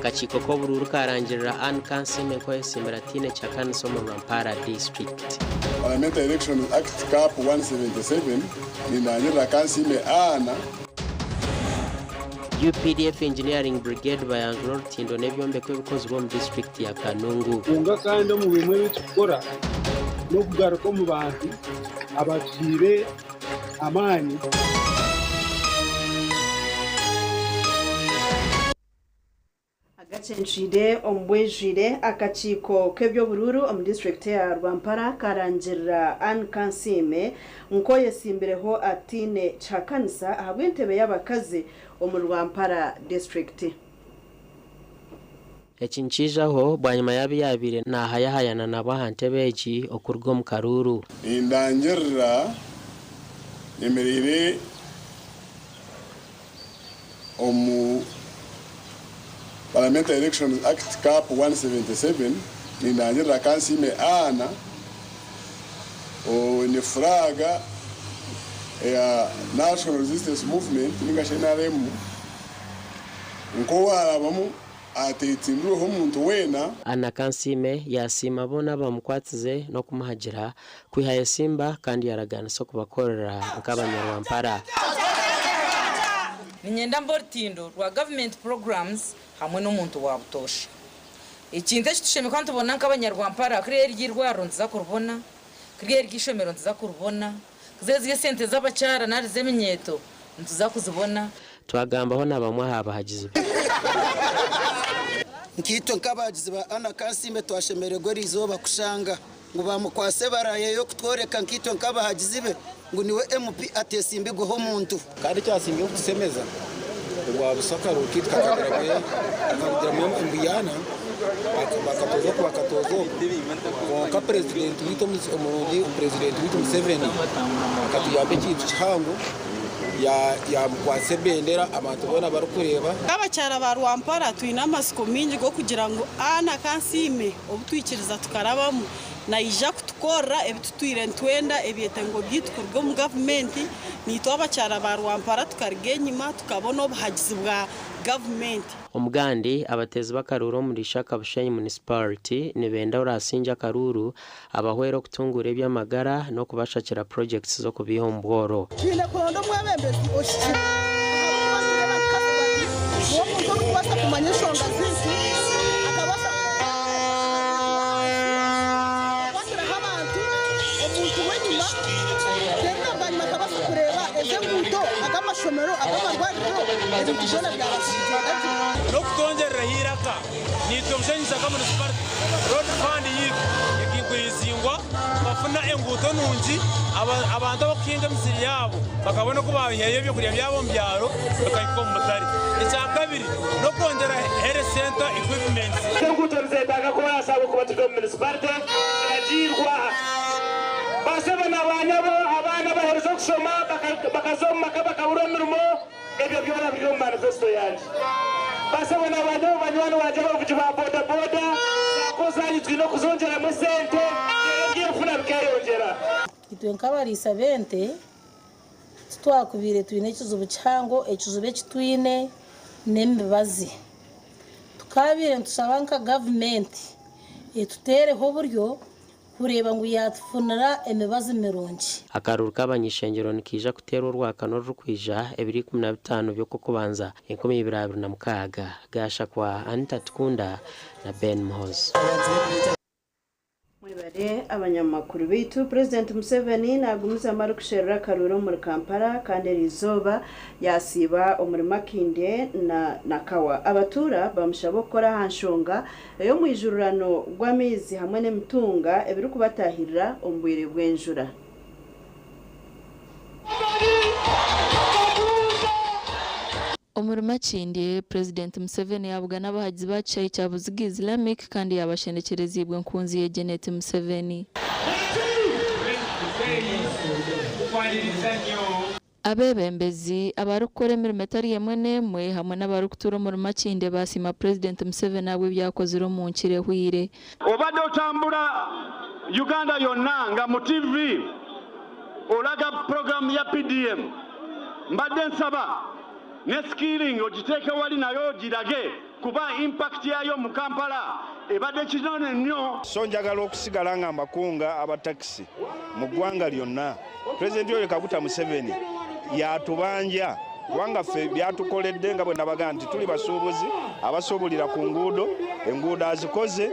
akachiko ko bururu karangirira Agacencwire ko Simratine cha Kanso mu Rwampara district. Parliamentary Elections Act Cap 177 ninanyira Agacencwire ana UPDF Engineering Brigade bayangura rutindo nebyombe ko bikozwe mu district ya Kanungu. Unga kandi mu bimwe bitukora no kugaruka mu bantu abakire amani. Agacencwire ombwejire akachiko kebyo bururu mu district ya Rwampara karangirira Agacencwire nko yesimbireho atine chakanisa ahabwentebe y'abakazi mu Rwampara district. Yacinchijaho bwanyuma yabire na hayahayana nabahantebeji okurwo mu karuru. Indangirira emerire omu Parliamentary Elections Act Cap 177 ninanyira Agacencwire ana o ni fraga ya National Resistance Movement ningashenaremu nko warabamu atetinduro ho muntu wena. Agacencwire yasima bona bamukwatize no kumuhagira kwihaye simba kandi yaragana so kubakorera nk'abanyarwampara. Ninyenda mbortindo rwa government programs hamwe n'umuntu wabutosha. Ikinde kitusheme kandi tubona nk'abanyarwampara kriye ryirwaro nziza kurubona, kriye ryishomero nziza kurubona, zeze sente z'abacara nari zeminyeto nziza kuzibona. Twagambaho nabamwe habahagize nkito nkabagize ba Agacencwire twashemererwa rizoba kushanga ngo bamukwase baraye yo kutworeka nkito nkabahagize be ngo niwe MP atesimbigwe ho muntu Kandi cyasimbiye kusemeza ngo busaka rukitwa kagaragaye akagira mu mbiyana bakatozo ko president wito umurundi president wito Museveni akatuyabe kintu cyango ya mkwase bendera abantu bona barukureba abacyara ba Rwampara twina amasiko mingi go kugira ngo Agacencwire obutwikiriza tukarabamo na ija kutukora ebitutwire ntwenda ebyete ngo byitkurwe mu government nito abacyara ba Rwampara tukargenyima tukabona obuhagizi bwa government. Omugandi abatezi bakaruru muri shaka bushenyi municipality nibenda urasinja karuru abahwero kutungura ebyamagara no kubashakira projects zo kubihomboro. Kine kondo mwebembezi oshikira uwo muntu kubasa kumanyeshonga zisi akabasa basira abantu omuntu wenyuma tena banyuma kabasa kureba eze muntu agamashomero agamarwariro ebijona byabasije no kutongerera hiraka nito mshenyiza kama municipality road fund yikwirizingwa bafuna enguto nungi abantu bakinga misiri yabo bakabona ko baheye byo kuriya byabo mbyaro bakayiko mutari. Icyakabiri no kongera health center equipment enguto zetaga ko yasaba kuba tuko municipality agirwa basaba nabanyabo abana bahereza kusoma bakazoma bakabura mirimo ebyo byora byo mu manifesto yanje. Basaba nabanyabo banywana baje bavuga ba boda boda yakozanye twino kuzongera mu sente ngiye kufuna bikayongera. Itwenkabarisa 20 twakubire twine kizubu cyango ekizube kitwine nembazi tukabire ntusabanka government etutereho buryo kureba ngo yatufunira emibazi mirongi. Akaruru kabanyishengero nikija kutera urwakano rukwija 2015 byo kubanza 2026 gasha kwa Anita Tukunda na Ben Mohoz. Mwibare abanyamakuru bitu President Museveni nagumiza amaru kushera karuro muri Kampala kandi rizoba yasiba umurima kinde na kawa abatura bamushabokora hanshonga yo mwijururano rw'amizi hamwe n'emitunga ebiru kubatahirira ombwire bwenjura. Umurima kindi President Museveni yavuga n'abahagizi bacaye cyabuziga Islamic kandi yabashenekerezibwe nkunzi ye Janet Museveni. Abebembezi abarukore milimetari yemwe nemwe hamwe n'abarukutura umurima kindi basima President Museveni abwe byakoze ro mu nkire hwire. Obadde otambula Uganda yonna nga mu TV olaga program ya PDM mbadde nsaba ne skilling ogiteke wali nayo girage kuba impact yayo mu Kampala ebadde kinene nnyo. So njagala okusigala nga mbakunga abatakisi mu ggwanga lyonna. President Yoweri Kaguta Museveni yatubanja kubanga ffe byatukoledde nga bwe nabaga nti tuli basuubuzi abasuubulira ku nguudo, enguudo azikoze,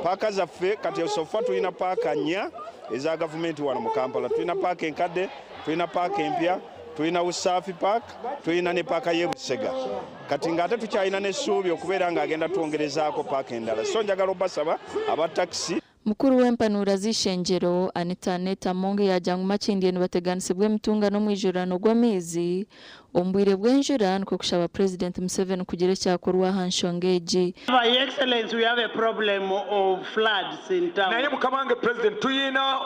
paaka zaffe kati sofa tulina paaka 4 eza gavumenti wano mu Kampala. Tulina paaka enkadde, tulina paaka empya, tulina Usaafi Park, tulina ne paaka y'e Busega. Kati ng'ate tukyalina n'essuubi okubeera ng'agenda twongerezaako paaka endala. So njagala obasaba abatakisi. Mukuru w'empanuura z'ishenjero Anita Monge yajjangu Makindye nibateganisibwa emitungano mw'ijurano gw'amaizi ombwire bw'enjura nikwo kushaba President Museveni kugira ekyakorwa aha nsonga egi. Your Excellency, we have a problem of floods in town. Naye mukamange President tuyina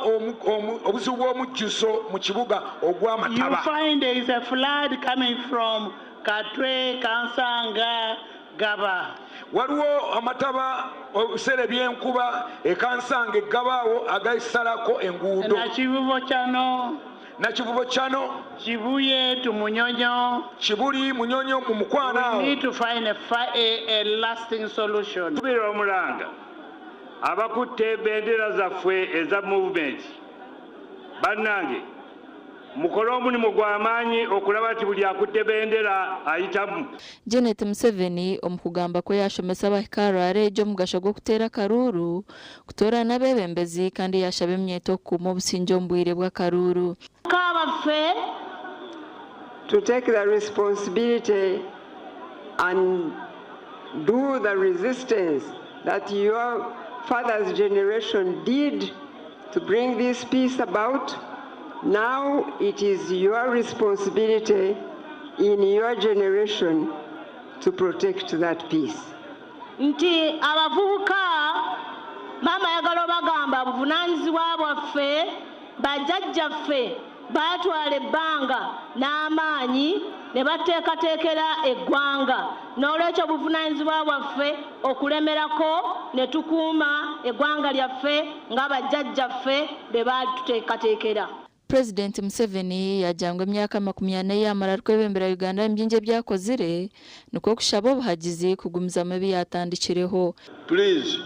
obuzibu bw'omujjuso mu kibuga ogw'amataba. You find there is a flood coming from Katwe, Kansanga, Gaba. Waliwo amataba obusere byenkuba ekansanga eggabaawo agayisalako enguudo. Nakivubo kyano Kibuye to Munyonyo, Kibuli Munyonyo mu Mukwana. We need to find a lasting solution. Tubira omulanga abakutte bendera zaffe eza movement bannange mukolo omulimu gw'amaanyi okulaba nti buli akutte bendera ayitamu. Janet Museveni omukugamba ko yashomesa abahikara ejo mugasho gw'okuteera karuuru kutora n'abebembezi kandi yashaba emyeto okuuma obusinjo ombwire bwa karuuru. To take the responsibility and do the resistance that your father's generation did to bring this peace about. Now it is your responsibility in your generation to protect that peace. Nti abavubuka mama yagala bagamba buvunaanyizibwa bwaffe bajjajjaffe batwala ebbanga n'amaanyi ne bateekateekera eggwanga n'olwekyo buvunaanyizibwa bwaffe okulemerako ne tukuuma eggwanga lyaffe ng'abajjajjaffe be baatuteekateekera. President Museveni yajangwa emyaka 40 yamara kwebembera Uganda ebyinje byakozire nuko kushaba obuhagizi kugumiza amabi yatandikireho. Please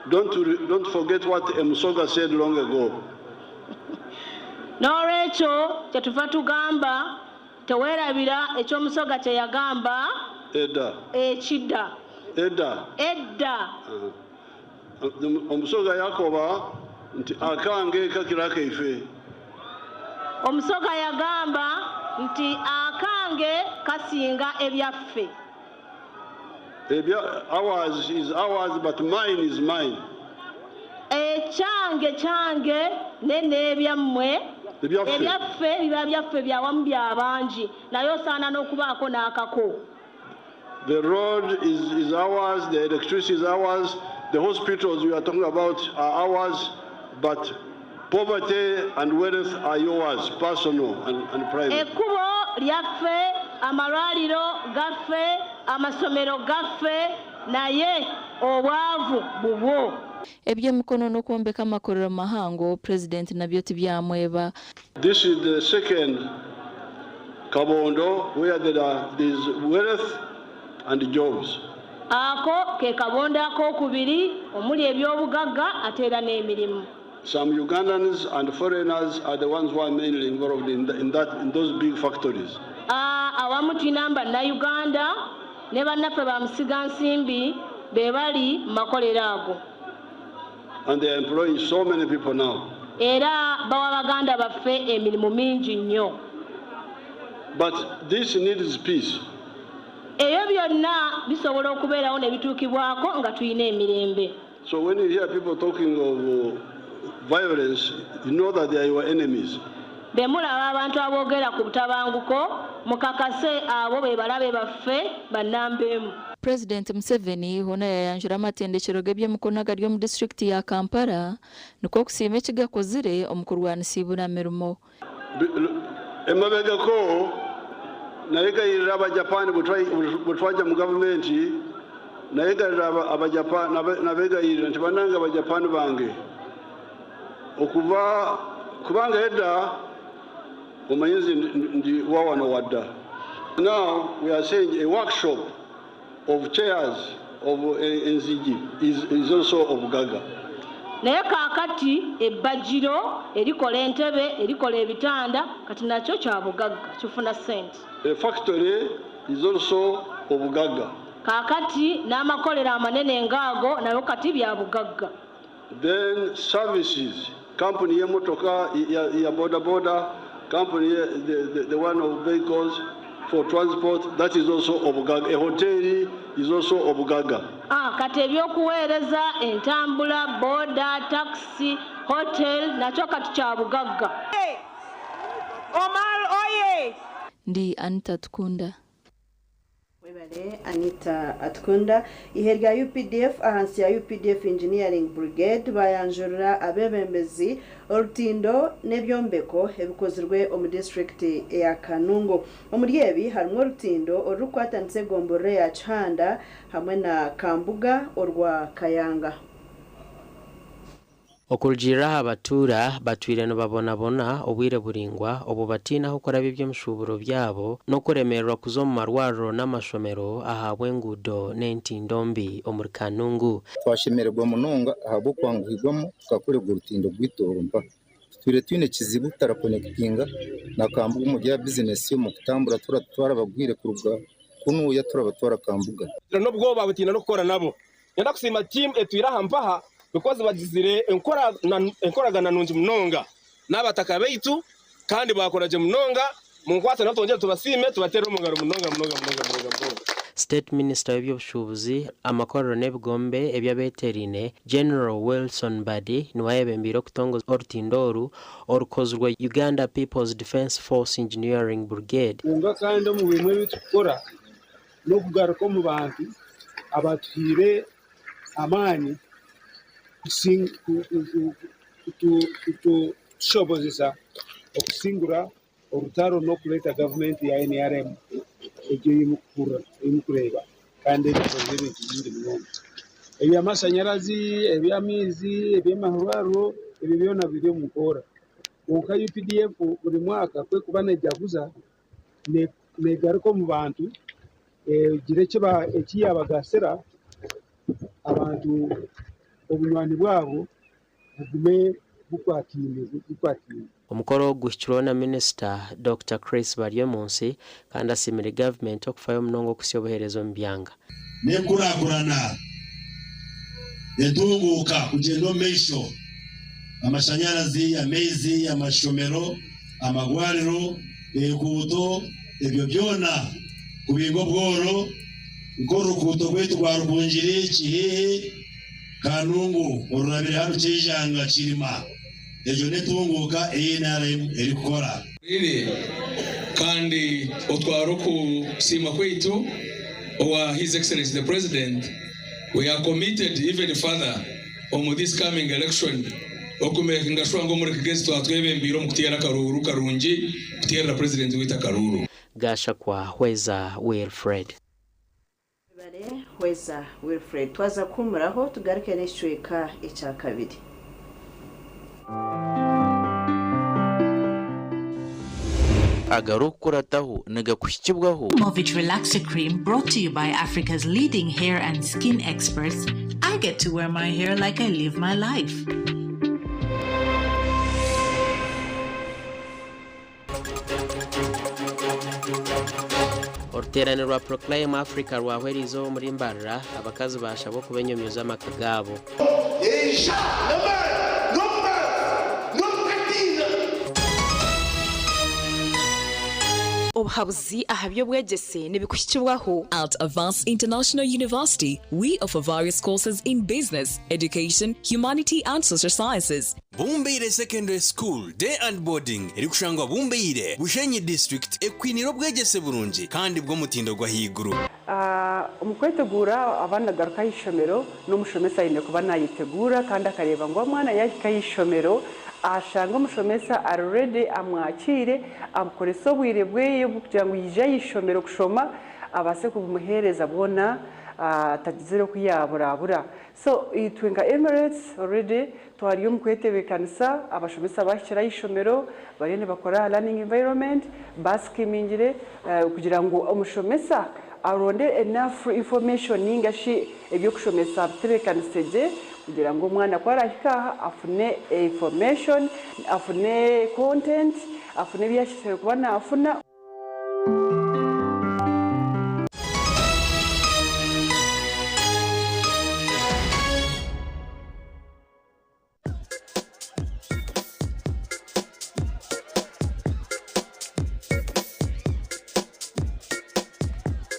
don't forget what Musoga said long ago. N'olwekyo kyetuva tugamba teweerabira ekyo Musoga kye yagamba ekidda. Edda. Omusoga yakoba nti akange kakira kaife. Omusoga yagamba nti akange kasinga ebyaffe. Ours is ours, but mine is mine. Ekyange n'ebyammwe ebyaffe biba byaffe byawamu byabangi naye osaana n'okubaako n'akako. The road is ours, the electricity is ours, the hospitals we are talking about are ours, but poverty and wealth are yours, personal and private. Ekkubo lyaffe, amalwaliro gaffe, amasomero gaffe, naye obwavu bubwo. Ebyemikono n'okwombeka amakorero mahango President nabyo tibyamweba. This is the second Kabondo where there is wealth and jobs. Ako ke Kabondo akokubiri omuli ebyobugagga ate era n'emirimu. Some Ugandans and foreigners are the ones who are mainly involved in those big factories. Awamu tulina na Uganda ne bannaffe ba musigansimbi be bali makolero ago. And they are employing so many people now. Era bawa baganda baffe emirimu mingi nnyo. But this needs peace. Eyo byonna bisobola okubeerawo ne bituukibwako nga tulina emirembe. So when you hear people talking of violence, you know that they are your enemies. Be mulaba abantu aboogera ku butabanguko mukakase abo be balabe baffe bannambeemu. President Museveni hona yayanjura amatendekero g'ebyemikono agali mu district ya Kampala nuko okusiima ekigakozire omukurwanisiibula mirimo. Emabegako nayegayirira abajapani bwetwajja mu gavumenti nayegayirira abajapani nabegayirira nti bannange abajapani bange okuva kubanga edda omanyizi ndi wawano wadda. Now we are saying a workshop of chairs of NCG is also of Gaga. Naye kakati ebbajiro erikola entebe erikola ebitanda kati nakyo kya bugagga kifuna sente. The factory is also of Gaga. Kakati n'amakolero amanene ngaago nayo kati bya bugagga. Then services, company ya motoka ya boda boda, company the one of vehicles for transport, that is also of Gaga. A hotel is also of Gaga. Kati ebyokuweereza entambula boda taxi hotel nakyo kati kya bugagga. Omal oye. Ndi Anita Tukunda. Webale Anita Atkunda iherga UPDF ahansi ya UPDF Engineering Brigade bayanjurira abebembezi orutindo nebyombeko ebikozirwe omu district ya Kanungu. Omuri ebi harimo orutindo orukwatanitse gombore ya Chanda hamwe na Kambuga orwa Kayanga. Okulujira abatura batwire no babona obwire buringwa obubatina hokora by'emshuburo byabo no kuremerwa kuzo mu marwaro n'amashomero ahabwe ngudo n'entindombi omuri Kanungu. Twashemererwa munonga ahabo kwangwigwamo tukakorerwa urutindo rw'itorumba twire twine kizibu tarakonectinga na Kambuga mu bya business yo mu kutambura turatwara bagwire kuruga kunuya turabatwara Kambuga no bwoba butina no gukora nabo yenda kusima team etwira hampaha because bagizire enkoragana nungi munonga n'abataka beitu kandi bakoraje munonga mu nkwata natongera tubasime tubatera umugaro munonga. State Minister w'ebyobushubuzi amakorero n'ebigombe ebyabeterine General Wilson Badi niwayebembire okutongoza orutindoru orukozwe Uganda People's Defence Force Engineering Brigade. Unga kandi mu bimwe bitukora no kugaruka mu bantu abatwire amani kutushobozesa okusingura orutaro no kuleta government ya NRM egyo imukureba kandi ebikozwe bingi munonga eby'amashanyarazi eby'amizi eby'amahuraro ebyo byona biri mukora uka UPDF buri mwaka kwe kuba nejaguza negaruko mu bantu gire kiba ekiyabagasera abantu obunywani bwabo bugume bukwatine. Omukoro guhikirwa na Minister Dr. Chris Baryomunsi kandi asimire government okufayo munongo kusyoboherezo mbyanga nekurakurana etunguka kugendo mesho amashanyarazi amezi amashomero amagwariro ekuto ebyo byona kubingo bworo ukorukuto gwetu rwa Rubungiri Kihehe Kanungu orurabire hano kijanga kirima ejo netunguka NRM erikora kandi otwaro ku sima kwetu or His Excellency the President. We are committed even further on this coming election okumekinga shwango muri kigesto atwebembiro mukutera karuru karungi kutera president wita karuru gasha kwa Hweza Wilfred. Hweza Wilfred twaza kumuraho tugaruke n'ishweka icya kabiri. agarukurataho negakushyibwaho Movit Relaxer Cream brought to you by Africa's leading hair and skin experts. I get to wear my hair like I live my life. Oruterane rwa Proclaim Africa rwahwerizo muri mbarra abakazi bashabo kubenyomyoza amakagabo. Obuhabuzi ahabyo bwegese nibikushyikirwaho. At Advanced International University, we offer various courses in business, education, humanity and social sciences. Bumbeire Secondary School Day and Boarding erikushangwa Bumbeire Bushenyi District ekwiniro bwegese burungi kandi bwo mutindo gwa higuru. Umukwetegura abana garuka yishomero n'umushomesa yine kuba nayitegura kandi akareba ngo mwana yakayishomero ashanga umushomesa already amwakire amukoresa obwire bweye kugira ngo yije yishomero kushoma abase kumuhereza bona atagizero kuyaburabura. So itwenga Emirates already twariyo mukwetebekanisa abashomesa bashyira yishomero barene bakora learning environment baskimingire kugira ngo umushomesa aronde enough information ningashi ebyo kushomesa bitebekaniseje kugira ngo umwana kwarahika afune information afune content afune byashyize kuba nafuna.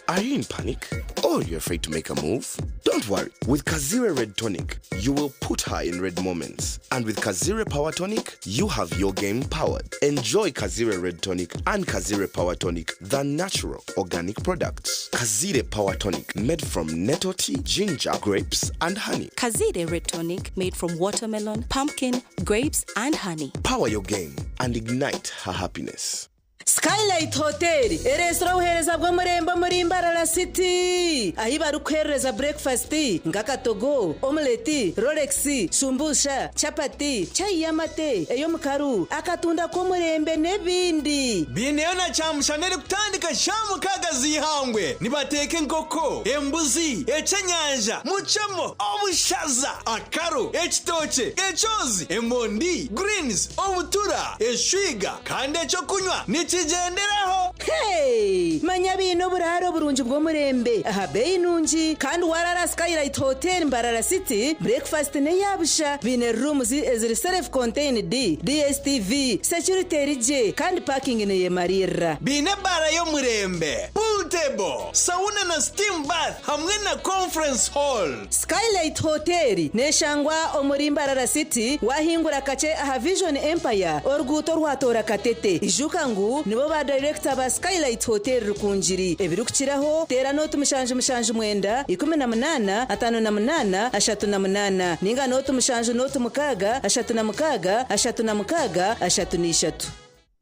Are you in panic? Or you're afraid to make a move? Don't worry. With Kazire Red Tonic, you will put her in red moments. And with Kazire Power Tonic, you have your game powered. Enjoy Kazire Red Tonic and Kazire Power Tonic, the natural organic products. Kazire Power Tonic, made from nettle tea, ginger, grapes, and honey. Kazire Red Tonic, made from watermelon, pumpkin, grapes, and honey. Power your game and ignite her happiness. Skylight Hotel, restaurant uhereza bwo murembo muri Mbarara City. Ahi barukereza breakfast, ngakatogo, omelette, Rolex, shumbusha, chapati, chai yamate, eyo mukaru, akatunda ko murembe nebindi. Bineona chamushanere kutandika shamu kagazi hangwe. Nibateke nkoko, embuzi, echenyanja, muchamo, obushaza, akaro, echitoche, echozi, emondi, greens, obutura, eshwiga, kande chokunywa. Nichigenderaho. Hey, manya bino buraro burunji bwo murembe. Aha bei nunji kandi warara Skylight Hotel Mbarara City. Breakfast ne yabusha bine rooms eziri self contained DSTV security rije kandi parking ne yemarira. Bine bara yo murembe. Pool table, sauna na steam bath hamwe na conference hall. Skylight Hotel ne shangwa omuri Mbarara City wahingura kache aha Vision Empire orguto rwatora katete. Ijukangu nibo ba director ba Skylight Hotel rukunjiri ebirukiraho tera note mushanje mwenda 18 58 38 ninga note mushanje note mukaga 36 36 33.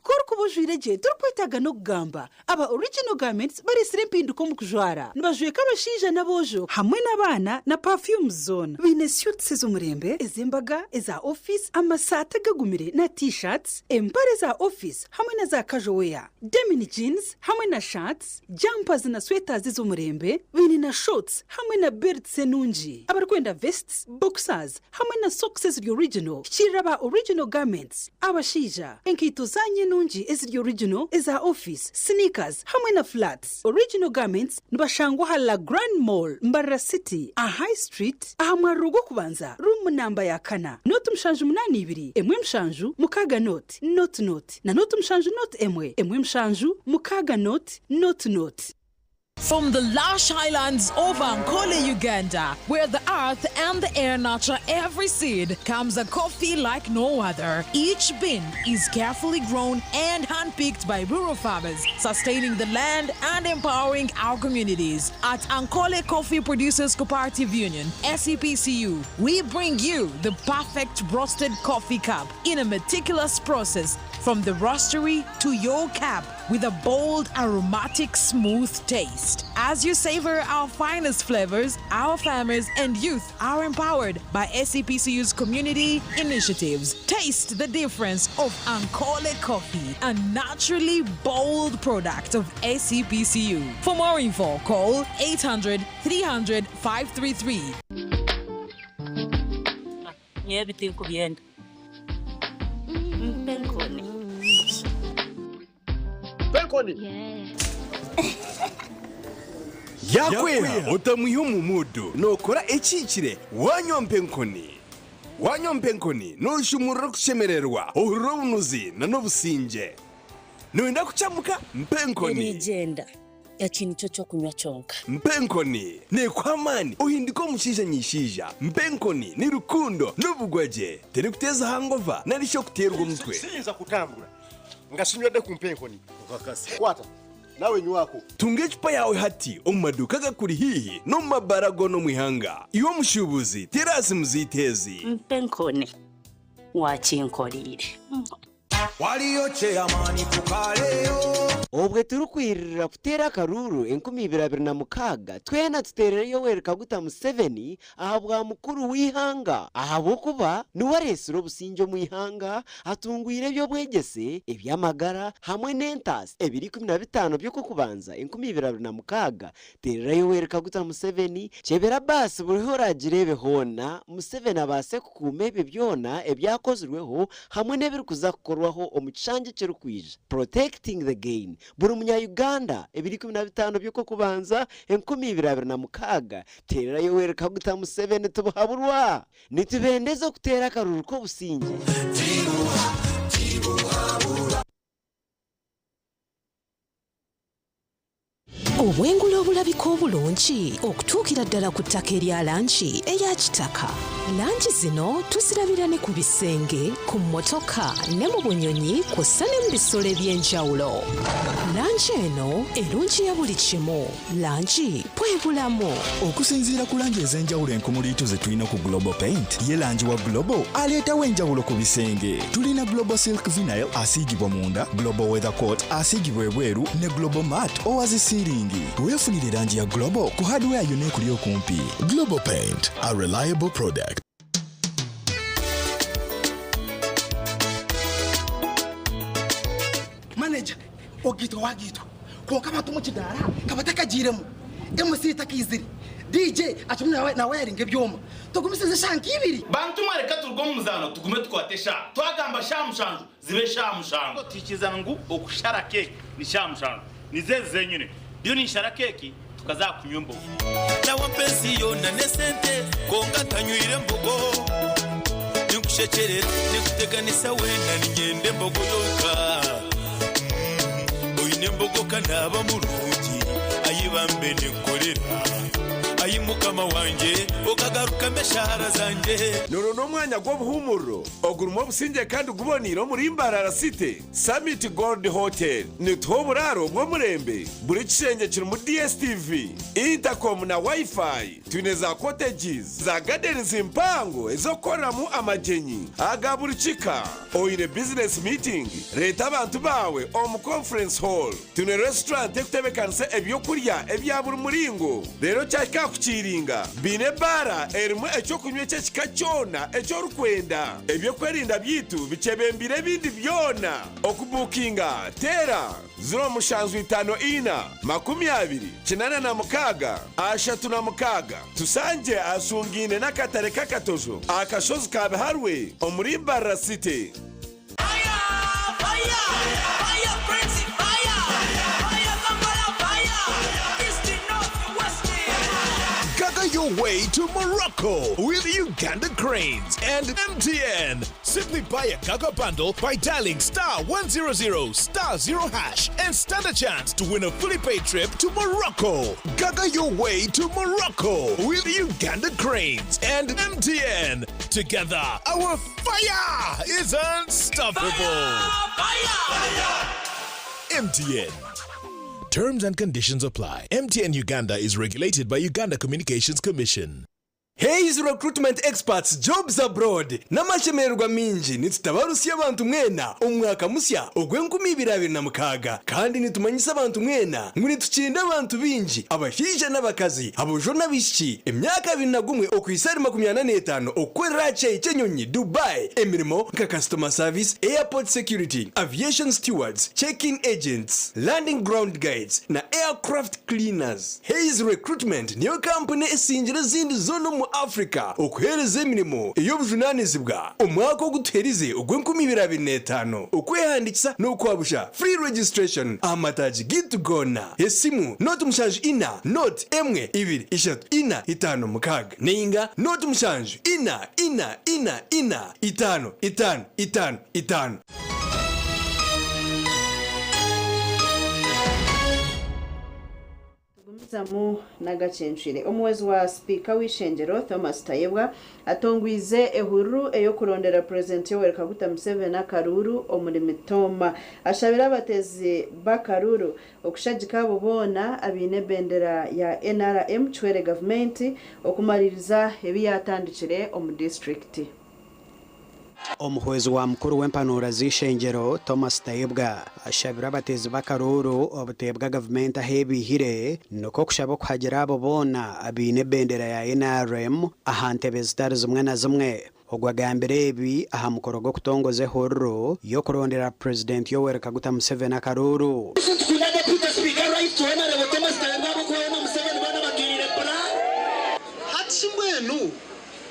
Korku bujwireje turkwitaga no kugamba aba original garments bari sirimpinduko mu kujwara nibajwe kabashija nabojo hamwe nabana na perfume zone bine suits z'umurembe ezimbaga eza office amasata gagumire na t-shirts empare za office hamwe na za casual wear denim jeans hamwe na shirts jumpers na sweaters z'umurembe bine na shorts hamwe na belts enunji abarkwenda vests boxers hamwe na socks original kiraba original garments abashija enkito zanye nunji is the original is our office sneakers hamwe na flats original garments nibashangwa hala Grand Mall Mbarara City a High Street ahamwarugo kubanza room number ya kana note mshanju 82 emwe mshanju mukaga note na note mshanju note emwe mshanju mukaga note. From the lush highlands of Ankole, Uganda, where the earth and the air nurture every seed, comes a coffee like no other. Each bean is carefully grown and handpicked by rural farmers, sustaining the land and empowering our communities. At Ankole Coffee Producers Cooperative Union, SCPCU, we bring you the perfect roasted coffee cup in a meticulous process from the roastery to your cup with a bold, aromatic, smooth taste. As you savor our finest flavors, our farmers and youth are empowered by SCPCU's community initiatives. Taste the difference of Ankole Coffee, a naturally bold product of SCPCU. For more info, call 800-300-533. Everything could be end. Yakwera utamuyo mu mudu nokora ekikire wanyompenkoni noshumura kushemererwa urubunuzi na nobusinge noenda kuchamuka mpenkoni legenda yakintu cyo kunywa chonka mpenkoni ne kwamani uhindiko mushija nyishija mpenkoni ni rukundo n'ubugwaje teri kuteza hangova narisho kuterwa umutwe sinza kutambura ngasinywede ku mpenkoni ukakasi kwata nawe nywako tunge chupa yawe hati omumaduka gakuri hihi no mabarago no mwihanga iwo mushubuzi terasi muzitezi mpenkoni wakinkorire waliyo chairman tukaleyo obwe turukwirira kutera karuru 2026 twena tuterereyo wereka guta Museveni ahabwa mukuru wihanga ahabo kuba nuwaresiro businjo mu ihanga atungwire byo bwegese ebyamagara hamwe n'entas 2015 byo kukubanza 2026 terereyo wereka guta Museveni chebera basi burihora jirebe hona Museveni abase kukumebe byona ebyakozirweho hamwe n'ebiri kuzakorwaho omucanje cy'urukwije protecting the gain buri munya Uganda 2015 byo kubanza 2026 tererayo wereka guta Museveni tubuhaburwa nitubendeza kutera karuru ko businge obwengula obulabika obulungi okutuukira ddala ku ttaka erya lanchi eya kitaka. Lanchi zino tuzirabira ne ku bisenge, ku mmotoka ne mu bunyonyi kw'ossa ne mu bisolo eby'enjawulo. Lanchi eno erungi ya buli kimu. Lanchi bwe bulamu. Okusinziira ku langi ez'enjawulo enkumuliitu ze tulina ku Global Paint, ye langi wa Global aleetawo enjawulo ku bisenge. Tulina Global Silk Vinyl asiigibwa munda, Global Weather Coat asiigibwa ebweru ne Global Matte owazisiiringi. Weefunire langi ya Global ku hardware yonna ekuli okumpi. Global Paint, a reliable product. Manager, ogito wagito. Konka batu mu kidara, kabataka jiremu. MC takiziri. DJ achumuna na wiring ebyoma. Tugumisize shanki ibiri. Bantu mareka turgo muzano tugume twatesha. Twagamba shamushanju zibe shamushanju. Tikizana ngu okushara cake ni shamushanju. Nizeze nyine. Dio ni shara keki tukaza kunyumba. Na wapenzi yona nesente konga tanywire mbogo. Nikushekere nikuteganisa wenda nigende mbogo yoka. Oyine mbogo kanaba mulungi ayibambe nekolera. Ayimukama wanje okagaruka meshahara zanje. Nono n'omwanya gw'obuhumuro ogurimo businge kandi guboniro muri Mbarara City Summit Gold Hotel nitho buraro bw'omurembe buri kishenge kiri mu DSTV intercom na wifi twineza cottages za gardens impango ezokoreramu amajenyi aga buri kika oyine business meeting leta abantu bawe omu conference hall tune restaurant ekutebekanisa ebyokurya ebya buri muringo rero cyaka kuchiringa bine bara erimu echo kunywe cyekika cyona echo rukwenda ebyo kwerinda byitu bicebembire bindi byona okubukinga tera 0 5 tusanje asungine nakatare kakatozo akashozi kabe harwe omuri Mbarara City. Your way to Morocco with Uganda Cranes and MTN. Simply buy a Gaga bundle by dialing *100 *0# and stand a chance to win a fully paid trip to Morocco. Gaga your way to Morocco with Uganda Cranes and MTN. Together, our fire is unstoppable. Fire! MTN. Terms and conditions apply. MTN Uganda is regulated by Uganda Communications Commission. Hayes Recruitment Experts Jobs Abroad n'amashemererwa minji nitutabarusiye abantu mwena umwaka musya ogwe2026 kandi nitumanyisa abantu mwena nguni tukinda abantu binji abashije n'abakazi abojo n'abishiki emyaka 21 okwisari 85 okwera cyenyonyi Dubai emirimo nka customer service, airport security, aviation stewards, check-in agents, landing ground guides na aircraft cleaners. Hayes Recruitment niyo company esinjira zindi zono mu Africa okuhereza emirimo ey'obujunanizibwa omwaka ogutuherize ogwe2025 okwehandikisa n'okwabusha free registration amataji gitugona esimu not mushanju ina not emwe ibiri ishatu ina itano mukaga neinga not mushanju ina itano Zamu n'Agacencwire omuwezi wa speaker w'ishengero Thomas Tayebwa atongwize ehuru eyo kurondera president Yoweri Kaguta Museveni akaruru omuri Mitoma ashabira abatezi bakaruru okushagika bobona abine bendera ya NRM chwere government okumaririza ebiyatandikire omu district. Omuhwezi wa mukuru w'empanura z'ishengero Thomas Tayebwa ashabira abatezi b'akaruru obutebwa gavumenti ahebihire nuko kushaba kuhagira abo bona abine bendera ya NRM aha ntebe zitari zimwe na zimwe ogwagambire ebi aha mukoro gwo kutongoza ehuriro yo kurondera President Yoweri Kaguta Museveni akaruru.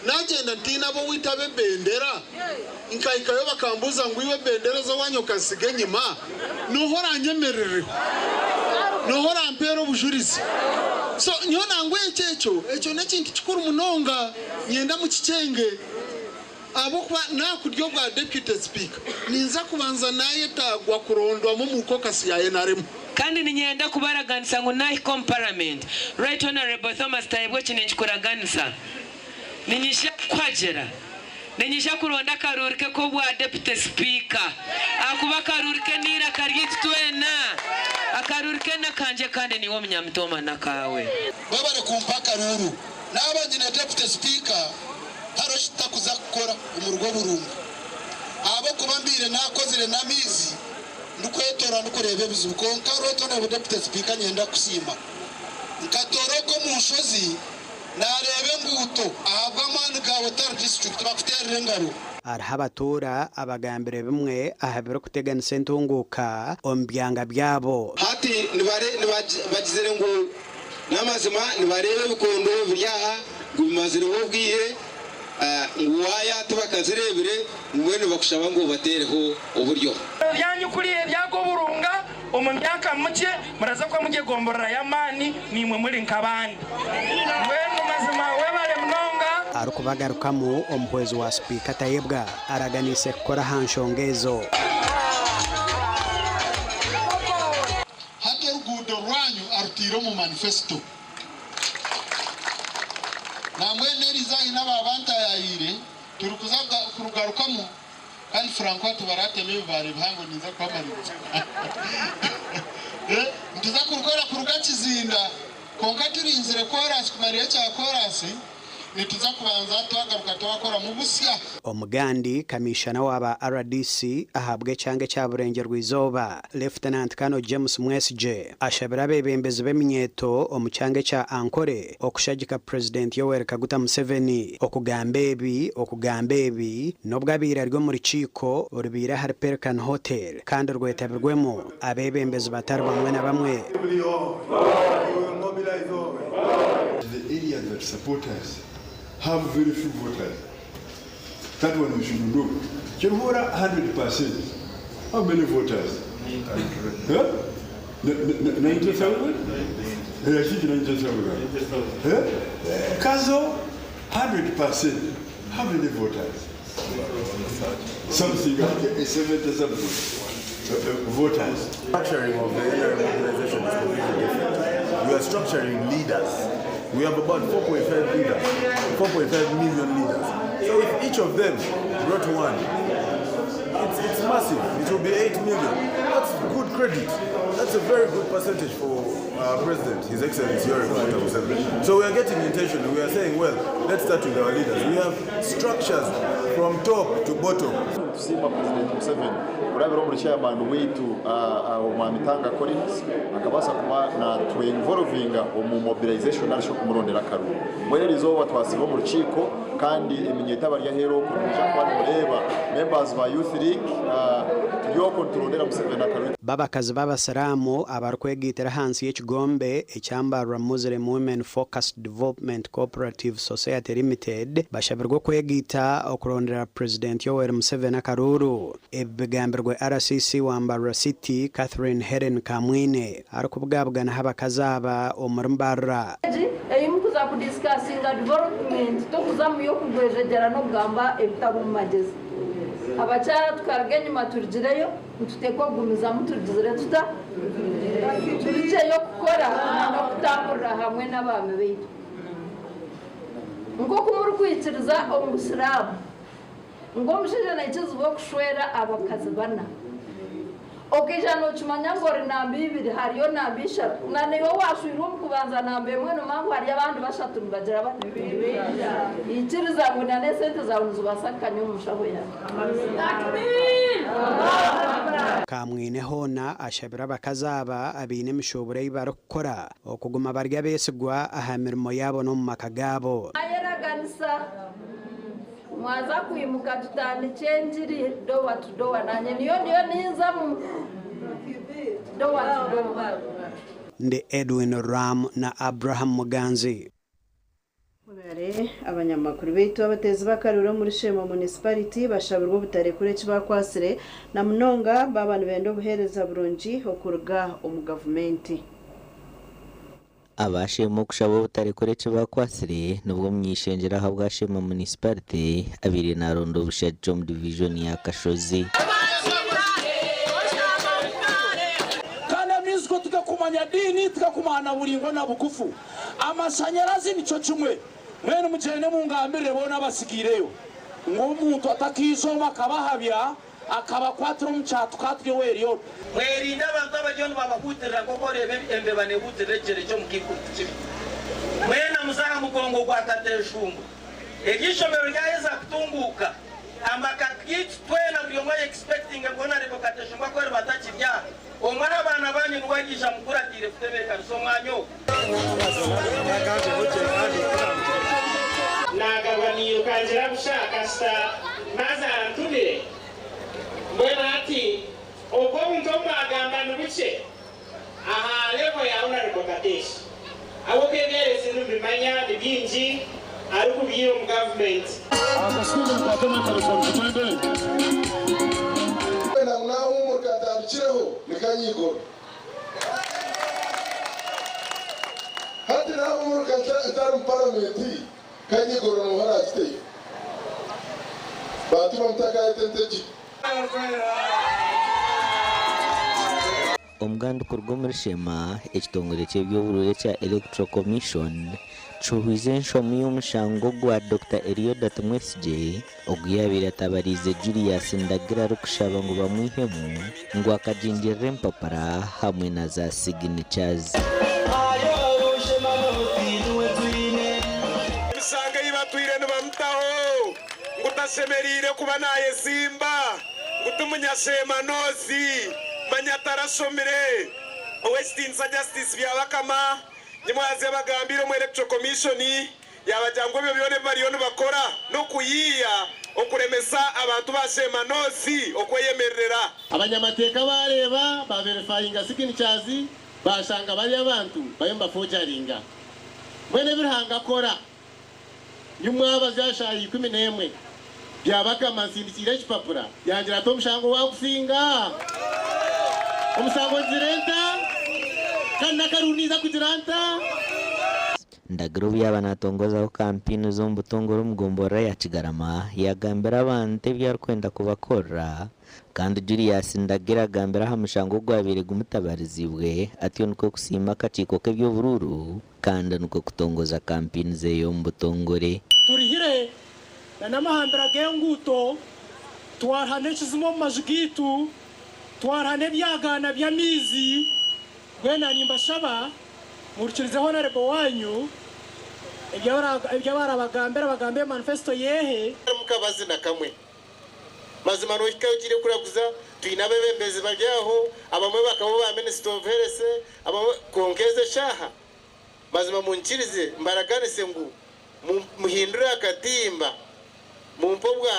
Nagenda ntina bo witabe bendera inkaikayo bakambuza ngo iwe bendera zo wanyoka sigenyima nuhora nyemerere nuhora mpero bujurizi so nyo nangwe echo nekintu kikuru munonga nyenda mu kicenge abo kwa nakudyo bwa deputy speaker ninza kubanza naye tagwa kurondwa mu mukokasi ya NRM kandi ninyenda kubaraganisa ngo nahi parliament right honorable Thomas Tayebwa kinenchikuraganisa ninyisha kwagera ninyisha kuronda karurike ko bwa deputy speaker akuba karurike nira karyitwena akarurike nakanje kandi niwo munyamtoma nakawe babare kumpaka ruru nabanje na deputy speaker haroshita kuza gukora umurwo burungu abo kubambire nakozere namizi ndukwetora ndukurebe bizuko karoto na deputy speaker nyenda kusima nkatoroko mu nshozi narebe nguto ahabwamani ga water district bakuterere ngaro arahabatura abagambire bimwe ahabira kuteganisa entunguka ombyanga byabo hati nibagizere ngo namazima nibarebe bikondo byaha gumazire wo bwihe nguwaya tubakazirebire mwene bakushaba ngo batereho uburyo byanyukuriye byago burunga umumyaka muke muraza kwa mugiye gomborera yamani nimwe muri nkabandi mwene mazima webale mnonga arukubagarukamu omuhwezi wa speaker Tayebwa araganise kukora hanshongezo hake rugudo rwanyu arutiro mu manifesto namwe neriza inaba banta yayire turukuza kurugarukamu kandi Franco tubarateme bibare bihango niza kwamarira ntiza kurukora kurugakizinda konka turinzire chorus kumariya cya chorus nituza kubanza twagaruka twakora mu busya omugandi kamishana waba RDC ahabwe cyange cya burenge rwizoba Lieutenant Kano James Mwesije ashabira bebembeze beminyeto omucyange cya Ankore okushagika President Yoweri Kaguta Museveni okugamba ebi nobwa bira rwo muri ciko urubira hari Pelican Hotel kandi rwetabirwemo abebembeze batari bamwe na bamwe. The area that support us have very few voters. That one we should do. Chemhora 100%. How many voters? 90,000? Rashid 90,000. Kazo 100%. How many voters? Something like 70 voters. Structuring of the organization is completely different. We are structuring leaders. We have about 4.5 leaders, 4.5 million leaders. So if each of them brought one, it's massive. It will be 8 million. That's good credit. That's a very good percentage for our president, His Excellency Yoweri Kaguta Museveni. So we are getting intentional. We are saying, well, let's start with our leaders. We have structures from top to bottom. President Museveni urabiro muri chairman wetu Mamitanga Collins akabasa kuba na to involving mu mobilization ariko kumurondera karu mwene rizoba twasibo mu rukiko kandi iminyeta barya hero kunisha kwa mureba members ba youth league tuyo kontrolera Museveni karu babakazi b'abasaramu abarkwegitera hansi y'ekigombe ekyambara Muslim Women Focused Development Cooperative Society Limited bashabirwa kwegita okurondera President Yoweri Museveni akaruru ebigambirwe RCC wambara City Catherine Helen Kamwine arikubwabugana habakazaba omurimbara eyimukuza kudiscussinga development tokuzamuyo kugwejegera no kugamba ebitabo mu magezi abacyara tukarage nyuma turigireyo tutekwa gumiza muturigizire turiceyo gukora no kutambura hamwe n'abami beitu ngo kumuri kwitiriza omusiramu ngo mushije na ikizubo kushwera abakazi bana okijano chumanya ngori na bibiri hariyo na bisha na niwo washwira kubanza na mbe mwene mangu hari abandi bashatu mbagera bati ikiriza ngo nane sente zawe zubasakanye umushaho ya Kamwine hona ashabira bakazaba abine mishobore barokora okuguma barya besigwa aha mirimo yabo no mu makagabo ayeraganisa mwaza kuimuka tutandike njiri dowa to dowa nanye niyo niza mu dowa to dowa. Ndi Edwin Ram na Abraham Muganzi. Abanyamakuru beitu abatezi bakarura muri Shema municipality bashabirwa butare kure kibakwasire na munonga babana bendo buhereza burungi okuruga omu government. Abashemo kushabo butare kure kibakwasire nubwo myishengera habwa Shema municipality abiri na rondo bushajo mu division ya Kashozi. Ko tugakumanya dini tugakumana buringo na bukufu amashanyarazi nico kimwe mwene mujene mu ngambire bona basigireyo ngo umuntu atakizoma kabahabya akaba kwatro mu cyatu katwe weriyo mwerinda abantu abajoni babahutira ko korebe embe banehutire jere cyo mukikuti mwene muzaha mugongo gwatateshumbu egishomero ryaheza kutunguka amakakiti twena byo mwe expecting ngona reko kateshumba ko batakirya omwana abana banyu nwagisha mukuratire futebeka somwanyo nagabaniyo kanjira bushaka sta maza ntubire mbona ati ubwo ntoma agamba nubice aha level ya ona rikokateshi abo kegereze n'ubimanya bibinji ari kubiyo mu government abashinzwe gutuma telefone na nawo murikatabicireho nikanyigoro hati nawo murikatari mu parlamenti kanyigoro no haragiteye batuma mutaka tenteji Omuganda kurwo muri Shema ekitongole cy'ebyoburure cya Electoral Commission chuhize nshomi y'umushango gwa Dr. Eliodat Mwesije oguyabira atabarize Julius Ndagira rukushaba ngo bamwihemu ngo akajingire mpapara hamwe na za signatures. Bisanga yibatwire n'abamutaho ngutasemerire kuba naye Simba ngutumunyashema nozi manyatarashomire Westminster Justice byabakama nimwaze abagambiro mu Electoral Commission yabajangwe byone bariyone bakora no kuyiya okuremesa abantu bashema nozi okweyemerera abanyamateka bareba ba verifyinga signatures bashanga bari abantu bayomba forgeringa mwene birhanga kora nyumwaba zashayi 11 byabakama sindikire kipapura yangira to mushango wakusinga umusango zirenta kana karuniza kujiranta Ndagiro byabanatongoza kampini zo mbutongoro mugombora ya Kigarama yagambira abantu byarkwenda kubakora kandi Julius Ndagira gambira hamushango gwabire gumutabarizibwe atiyo nuko kusima kaciko kebyo bururu kandi nuko kutongoza kampini ze yo mbutongore turihire na namahambira genguto twarhane kizimo majigitu twarhane byagana byamizi gwena nimbashaba murikirizeho na rebo wanyu ibyo barabagambira bagambe manifesto yehe mukabazi na kamwe mazima no ikayugire kuraguza twinabe bembezi baryaho abamwe bakabo ba minister of health abamwe konkeze shaha mazima munkirize mbaraganise ngu muhindura akatimba mumpobwa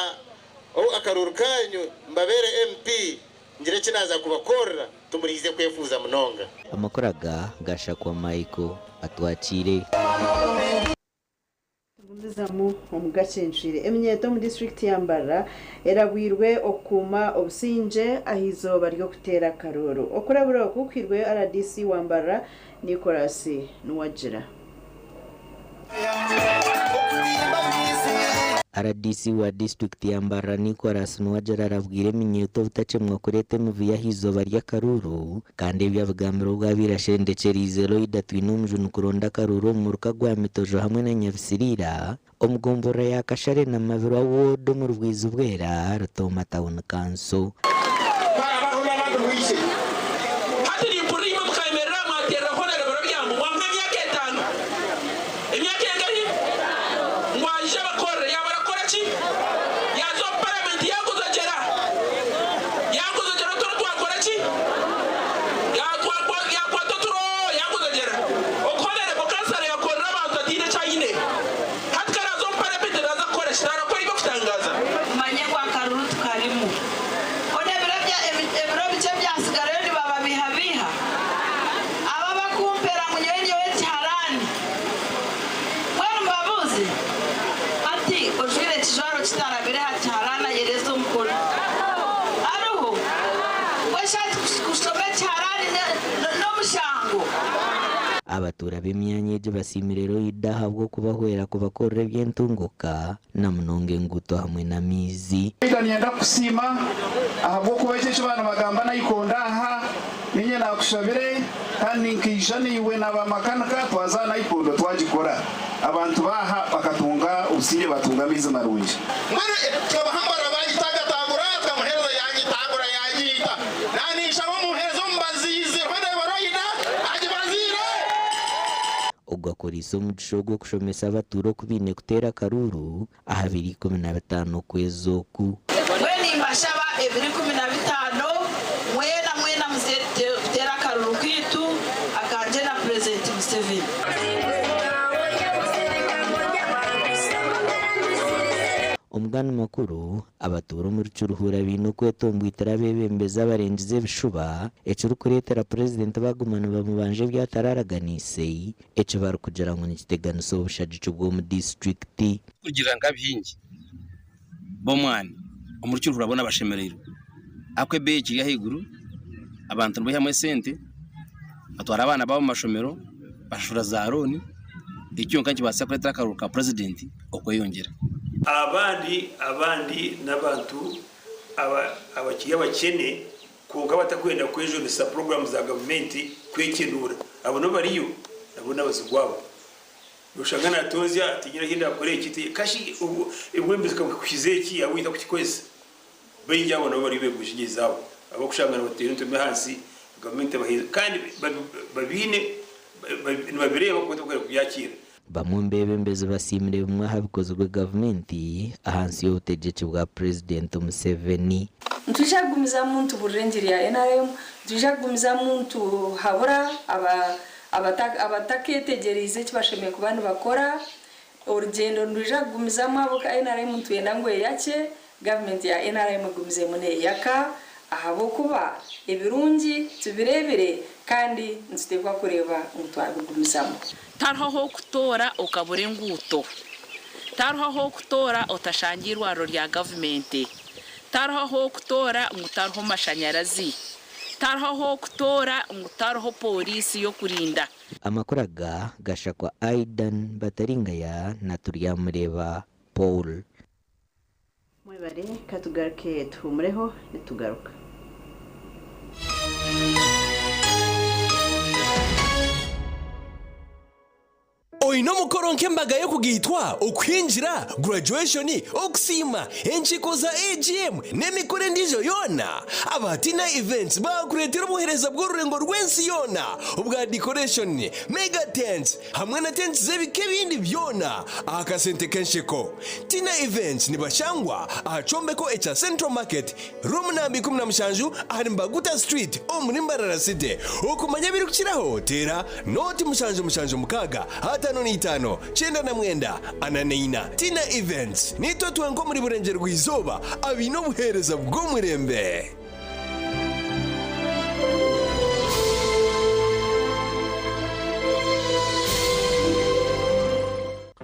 akaruru kanyu mbabere MP ngire kinaza kubakorera tumurize kwefuza munonga amakoraga gashakwa Michael atwakire Ngumizamu omugacenshire eminyeto mu district yambara erabwirwe okuma obusinje ahizoba ryo kutera karoro okurabura okukwirwe RDC wambara Nicholas Nuwamanya RDC wa district ya Mbara Nicholas Nuwamanya arabwire minyeto butacemwa kurete muviya hizoba rya karuru kandi byabagambiro bwabirashe ndetse rizero idatwinumjunu kuronda karuru mu rukagwa mitojo hamwe na Nyabisirira omugombora ya Kashare na Mavira wodo mu rwizu bwera Rutoma Town Council abajije bakora yabarakora ki yazo parliament yakuzagera toro twakora ki yakwata turo yakuzagera okorere ko kansara yakora abantu atine cyine hatkara zo parliament naza kora shitara ko ibo kutangaza manye kwa karuru tukarimu one birabya ebiro bice byasigara ni baba bihabiha aba bakumpera munyenye we cyarani mwana mbabuzi ati ojire kijaro kitarabere hacyarana yerezo mukora aruho washati kusome cyarani no mushango abatura b'imyanya y'ibyo basimirero idaha bwo kubahwera ku bakorera by'entunguka na munonge nguto hamwe na mizi nienda kusima ahabwo kubekesha bana bagamba nayikonda aha ninye nakushabire kandi nkisha niwe n'abamakanaka twazana ikondo twagikora abantu baha bakatunga ubusinge batunga mizi marungi mwana twabahambara bagitagatagura twamuhereza yagitagura yagita nanisha bo muherezo mbazize bane baroyida agibazire ugakora isomo gwo kushomesa abaturo kubine kutera karuru aha 2015 kwezoku weni mashaba 2015 mwena mzete kutera karuru kwitu akanje na president Museveni omugani makuru abaturo muri curuhura bino kwetombwitira bebembeza barengize bishuba ecuru kuretera president bagumana bamubanje byatararaganise eco bar kugira ngo nikiteganiso ubushajico bwo mu district kugira ngabhingi bomwana omuricuru urabona bashemerero akwe beji ya higuru abantu bo hamwe sente atwara abana babo mashomero bashura za roni icyo nkanki basa kuretera karuka president okweyongera abandi n'abantu abakiya bakene konka batakwenda kwejonesa program za government kwekenura abo no bariyo abo n'abazigwabo ushangana tozya tigira hinda kore kiti kashi ibwembezeka kwizeki yawita kukikwese bayinja abo no bari begushigizaho abo kushangana batera ntume hasi government bahize kandi babine babireba ko kubyakira bamwe mbebembeze basimire bumwe habikozwe gavumenti ahansi y'ubutegetsi bwa president Museveni ntujagumiza muntu burengeri ya NRM ntujagumiza muntu habura abataketegereze kibashemeye ku bantu bakora urugendo ntujagumiza mabo ka NRM ntuyenda ngo yake government ya NRM gumize mune yaka ahabo kuba ibirungi tubirebere kandi nzitegwa kureba mutwabigumizamo tarho kutora ukabure nguto tarho kutora utashangirwa ro rya government tarho kutora ngutarho mashanyarazi tarho kutora ngutarho polisi yo kurinda amakuraga gashakwa Aidan Bataringaya na Turyamureba Paul mwebare katugaruke tumureho nitugaruka Oino mukoronke mbaga yo kugitwa okwinjira graduation okusima enchiko za AGM nemikore ndijo yona abatina events bakuretera ubuhereza bw'ururengo rwensi yona ubwa decoration mega tents hamwe na tents zebike bindi byona akasente kenshiko tina events nibashangwa ahacombeko echa Central Market room nambi 17 ahari Mbaguta Street omurimbarara city okumanya biri kukiraho tera noti mushanje mukaga hata no nitano chenda na mwenda ananeina tina events nito twenko muri burengero rw'izoba abino buhereza bwo murembe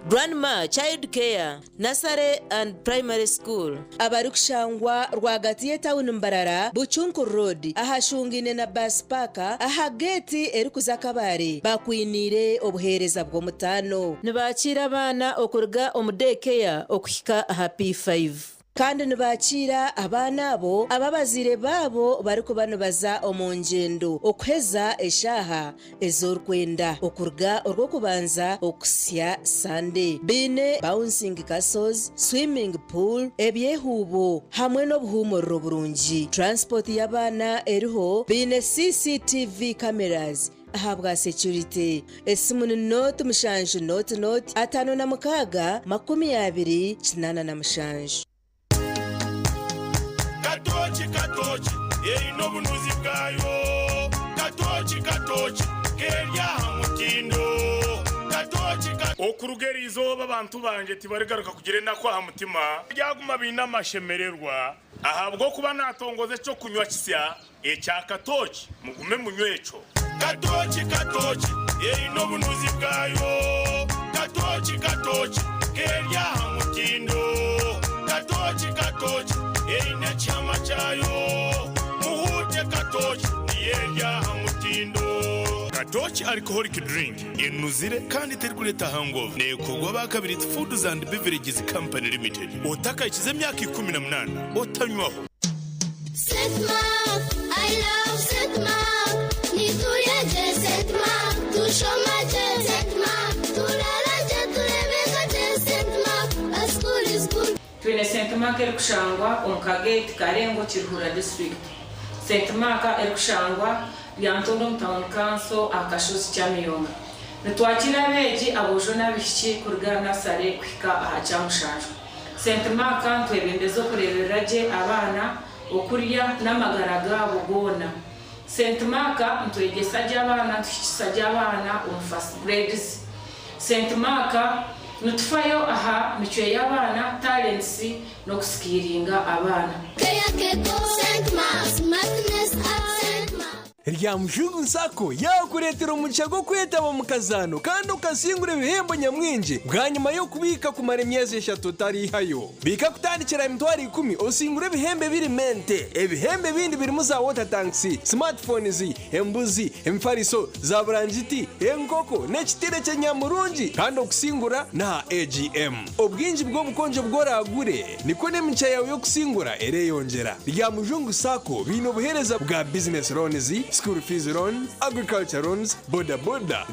Grandma Child Care Nursery and Primary School abari kushangwa rwagati ye town Mbarara Buchunku Road ahashungine na bus park aha gate eri kuzakabare bakwinire obuhereza bwo mutano nibakira abana okurga omudekeya okuhika aha P5 kandi nibakira abana abo ababazire babo bariko baza omunjendo okweza eshaha ezorkwenda okurga orwo kubanza okusya Sunday bine bouncing castles swimming pool ebyehubo hamwe n'obuhumuro burungi transport y'abana eriho bine CCTV cameras ahabwa security. Esimu ni note mushanju note 56 27 Katochi no bunuzi bwayo katochi kerya hamutindo katochi okurugera izoba abantu banje tibaregaruka kugire nakwa hamutima ryaguma bina amashemererwa ahabwo kuba natongoze cyo kunywa kisya ecya katochi mugume munyweco katochi no bunuzi bwayo katochi kerya hamutindo katochi ine chama chayo muhute katochi niyerya hamutindo katochi alcoholic drink inuzire kandi teri kureta hangover nekogwa bakabiri Foods and Beverages Company Limited otaka ikize myaka 18 otanywaho Setma I love Setma nituyeje Setma tushomaje Setma tulalaje turebeka Setma a school is good. Twine Sentmaka erikushangwa omukagate Karengo Kiruhura district. Sentmaka erikushangwa lyantondo town council akashozi kyamiyonga. Nitwakira beji abojo nabishiki kuruga nasare kwika aha kyamushanju. Sentmaka ntwebembezo kurereraje abana okuriya n'amagaraga bugona. Sentmaka ntwegesajya abana tushikisajya abana first grades. Sentmaka nutufayo aha mico y'abana talents no kuskiringa abana. Ryamujungu nsako yakuretera umucago kwetaba mu kazano kandi ukasingura ibihembo nyamwinji bwa nyuma yo kubika kumara imyezi 3 tarihayo bika kutandikira imitwari 10 osingura ibihembe biri mente ibihembe bindi birimo za water tanks smartphones embuzi emfariso za brangiti enkoko n'ekitire cyanyamurungi kandi okusingura na AGM obwinji bwo bukonje bworagure niko n'imica yawe yo kusingura ereyongera. Ryamujungu sako bino buhereza bwa business loans, school fees loan, agriculture loans, boda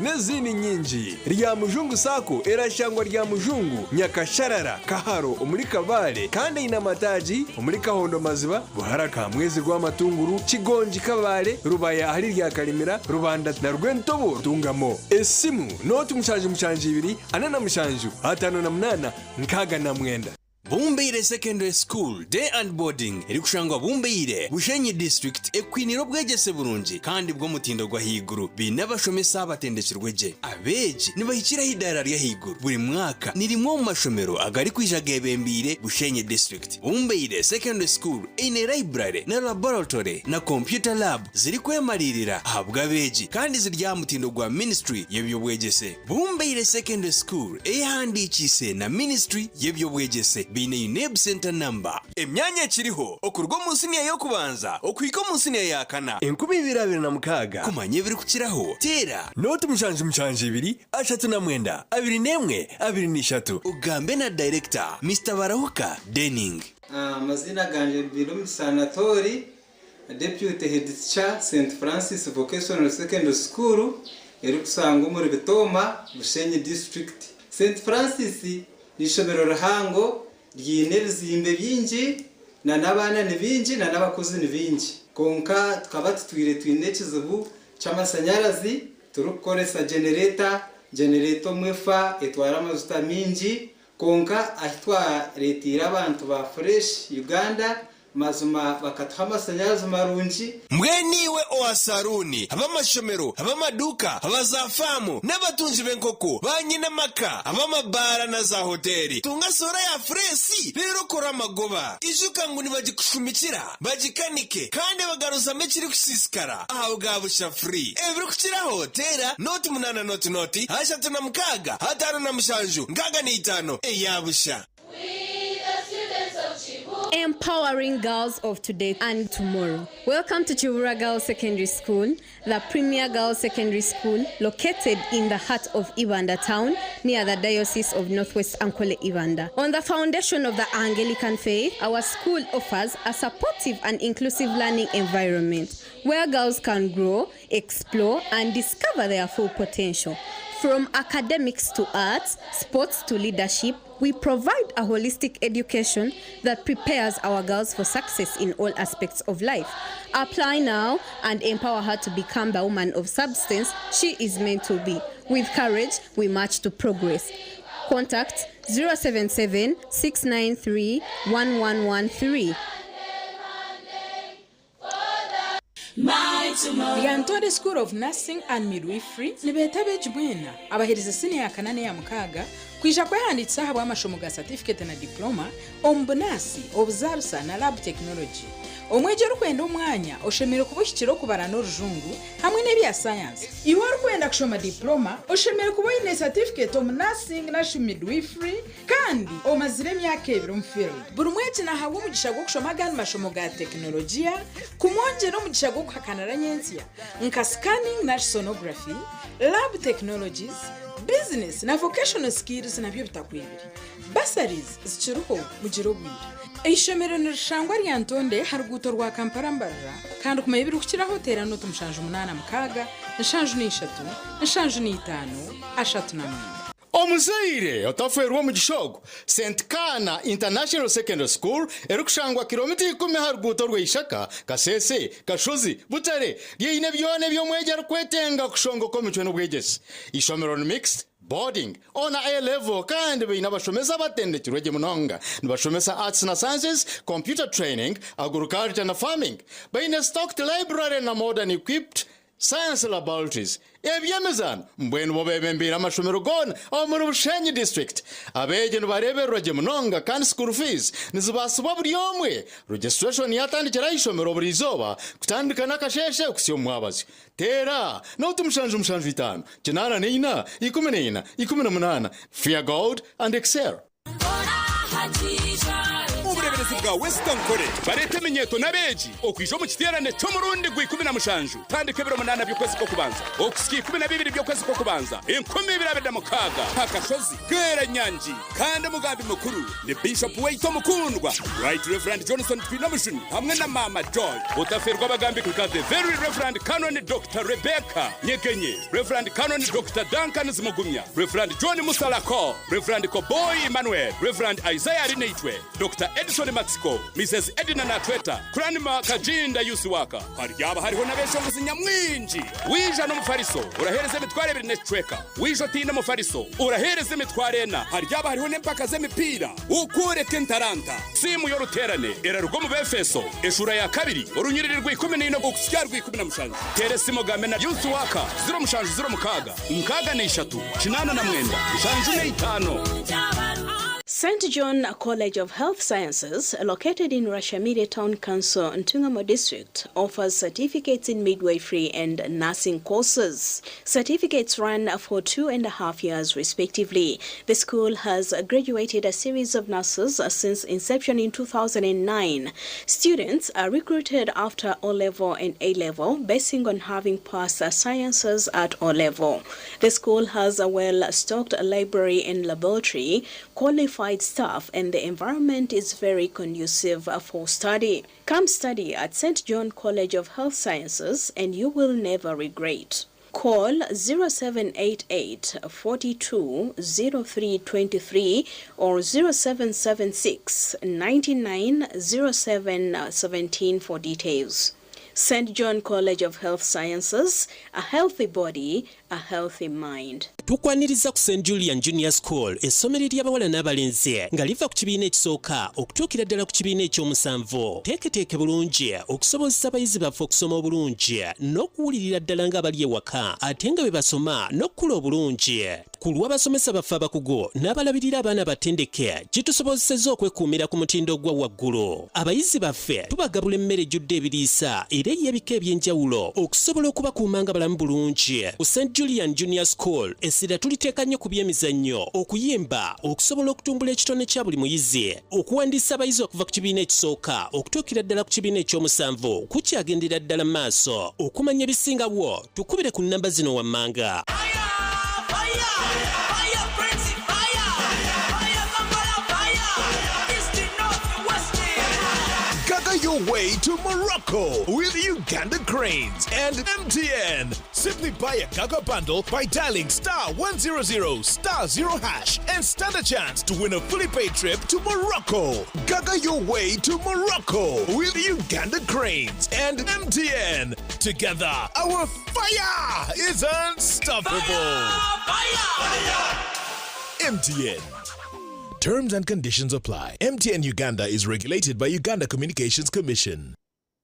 n'izindi nyinji. Ryamujungu sako erashangwa Ryamujungu Nyakasharara Kaharo umuri Kabale kandi ina mataji umuri Kahondo Maziba Buharaka mwezi rw'amatunguru Kigonji Kabale Rubaya hari rya Karimira Rubanda na Rwentobo tungamo. Esimu noti mushanju 2 anana mushanju 58 nkaga na mwenda. Bumbeire Secondary School Day and Boarding erikushangwa Bumbeire Bushenyi District ekwiniro bwegese burungi kandi bwo mutindo gwa higuru binabashomesa abatendekirweje abeji nibahikira hidara rya higuru buri mwaka nirimwo mu mashomero agari kwijagebembire Bushenyi District. Bumbeire Secondary School ine library na laboratory na computer lab ziri kwemalirira ahabwa abeji kandi zirya mutindo gwa ministry yebyo bwegese. Bumbeire Secondary School ehandikise na ministry yebyo bwegese bine UNEB center number emyanya kiriho okurwo munsi niyo yo kubanza okwiko munsi niyo yakana 2026 kumanye biri kukiraho tera noti mushanju 2 ashatu na mwenda 21 23 ugambe na director Mr. Barahuka Denning. Mazina ganje Bilum Sanatori Deputy Head Teacher St. Francis Vocational Secondary School erikusanga muri Bitoma Bushenyi District. St. Francis ni shomero rahango ryine bizimbe byinji na nabana ni binji na nabakozi ni binji konka tukaba twine kizibu cy'amasanyarazi turukoresa generator mwefa etwara amazuta minji konka ahitwa retira abantu ba fresh Uganda mazuma bakatha amasanyarazi marunji mweniwe oasaruni abamashomero abamaduka abazafamu n'abatunzi benkoko banyina maka abamabara na za hoteli tunga sora ya fresi rero kora magoba ijuka ngo nibagikushumikira bagikanike kandi bagaruza mekiri kusisikara aho gabusha free ebiri kukira hotela noti 8 noti hashatu na mkaga hatano na mshanju ngaga ni 5 eyabusha. Empowering girls of today and tomorrow. Welcome to Chivura Girls Secondary School, the premier girls secondary school located in the heart of Uganda town near the Diocese of Northwest Ankole, Uganda. On the foundation of the Anglican faith, our school offers a supportive and inclusive learning environment where girls can grow, explore, and discover their full potential. From academics to arts, sports to leadership, we provide a holistic education that prepares our girls for success in all aspects of life. Apply now and empower her to become the woman of substance she is meant to be. With courage, we march to progress. Contact 077 693 1113. Yantode School of Nursing and Midwifery nibetabe jibwena abahereza sini ya kanane ya mukaga kwisha kwehanditsa habwa amashomo ga certificate na diploma ombunasi obuzarsa na lab technology omweje rukwenda umwanya oshemere kubushyikiro kubara n'orujungu hamwe n'ebya science iwe rukwenda kushoma diploma oshemere kuboyine certificate of nursing na midwifery kandi omazire myaka 2 mu field buri mweje na hawo mugisha gwo kushoma gan mashomo ga teknolojia kumonje no mugisha gwo kuhakanara nyensia nka scanning na sonography lab technologies business na vocational skills na byo bitakwibiri basaries zichiruho mugiro bwira ishomero nirishangwa ryantonde haruguto rwa Kampala mbarra kandi kumayibiri kukiraho terano tumushanje 8 mukaga nshanje ni 3 nshanje ni 5 ashatu na 4 Omuzaire otaferwa mu gishogo St Kana International Secondary School erukushangwa kilometri 10 haruguto rw'ishaka Kasese Kashozi Butare yine byone byo mweje rukwetenga kushongo ko mitwe n'ubwegesi ishomero mixed boarding on A level kandi bina bashomeza batendekirwe munonga nibashomesa arts na sciences computer training agriculture na farming bina stocked library na modern equipped science laboratories ebyemezana mbwenu bobembira amashomero gona omuri Bushenyi district abeje nibareberwa munonga kandi school fees nizibasubwa buri yomwe registration yatandikira ishomero buri izoba kutandika nakasheshe kusyo mwabazi tera no tumushanje 5 kinana neina 14 18 fear God and excel ubureberezi bwa Western Kore barete menyeto nabeji okwijo mu kiterane cyo mu rundi gwi 17 kandi kebero 8 by'ukwezi ko kubanza okusiki 12 by'ukwezi ko kubanza 12 mu kaga Hakashozi Gera Nyanji kandi mugambi mukuru ni Bishop Weito Mukundwa Right Reverend Johnson Twinamushuni hamwe na Mama Joy utaferwa bagambi kuka the very Reverend Canon Dr. Rebecca Nyekenye Reverend Canon Dr. Duncan Zimugumya Reverend John Musalako Reverend Koboy Emmanuel Reverend Isaiah Rineitwe Dr. Edison Mexico Mrs. Edina Natweta Kuranima Kajinda Yusiwaka Haryaba hariho nabeshongozi nyamwinji wija no mufariso urahereze mitware 2 netweka wijo tina mufariso urahereze mitware na haryaba hariho nempaka z'emipira ukure kentaranta simu yo ruterane era rugo mu befeso eshura ya kabiri urunyiriri rw'14 go kusya rw'17 teresimo game na Yusiwaka 0 mushanju 0 mukaga nkaga ne 3 kinana na mwenda mushanju ne 5 St. John College of Health Sciences, located in Rashamire Town Council, Ntungamo District, offers certificates in midwifery and nursing courses. Certificates run for 2.5 years respectively. The school has graduated a series of nurses since inception in 2009. Students are recruited after O-level and A-level, basing on having passed sciences at O-level. The school has a well-stocked library and laboratory, qualified staff, and the environment is very conducive for study. Come study at St. John College of Health Sciences and you will never regret. Call 0788 42 0323 or 0776 99 07 17 for details. St. John College of Health Sciences, a healthy body, a healthy mind. Tukwaniriza ku St. Julian Junior School essomero ly'abawala n'abalenzi nga liva ku kibiina ekisooka okutuukira ddala ku kibiina ekyomusanvu. Teeketeeke bulungi okusobozesa abayizi baffe okusoma obulungi n'okuwulirira ddala ng'abali ewaka ate nga bwe basoma n'okukula obulungi. Ku lw'abasomesa baffe abakugu n'abalabirira abaana batendeke kitusobozesezza okwekuumira ku mutindo gwa waggulu. Abayizi baffe tubagabula emmere ejjudde ebiriisa era ey'ebika eby'enjawulo okusobola okubakuuma nga balamu bulungi. Ku St. Julian Junior School essira tuliteeka nnyo ku by'emizannyo, okuyimba, okusobola okutumbula ekitone kya buli muyizi, okuwandiisa abayizi okuva ku kibiina ekisooka okutuukira ddala ku kibiina ekyomusanvu kukyagendera ddala mu maaso. Okumanya ebisingawo tukubire ku nnamba zino wammanga. your way to Morocco with Uganda Cranes and MTN. Simply buy a Gaga bundle by dialing *100*0# and stand a chance to win a fully paid trip to Morocco. Gaga your way to Morocco with Uganda Cranes and MTN. Together, our fire is unstoppable. Fire! MTN. Terms and conditions apply. MTN Uganda is regulated by Uganda Communications Commission.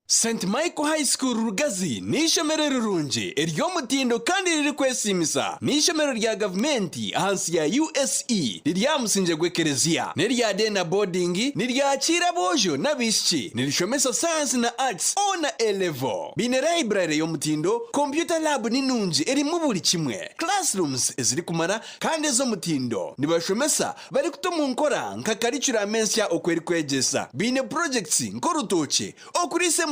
St. Michael High School Rugazi ni ishomero rirungi ery'omutindo kandi riri kwesimisa ni ishomero rya gavumenti ahansi ya USE riryamusinje gw'ekereziya nerya dena boarding niryakira abojo n'abishiki nirishomesa science na arts ona A-level bine library y'omutindo computer lab ninungi erimu buli kimwe classrooms eziri kumara kandi ez'omutindo nibashomesa bari kutomu nkora nka curriculum ensya okweri kwegesa bine projects nkorutoke okurise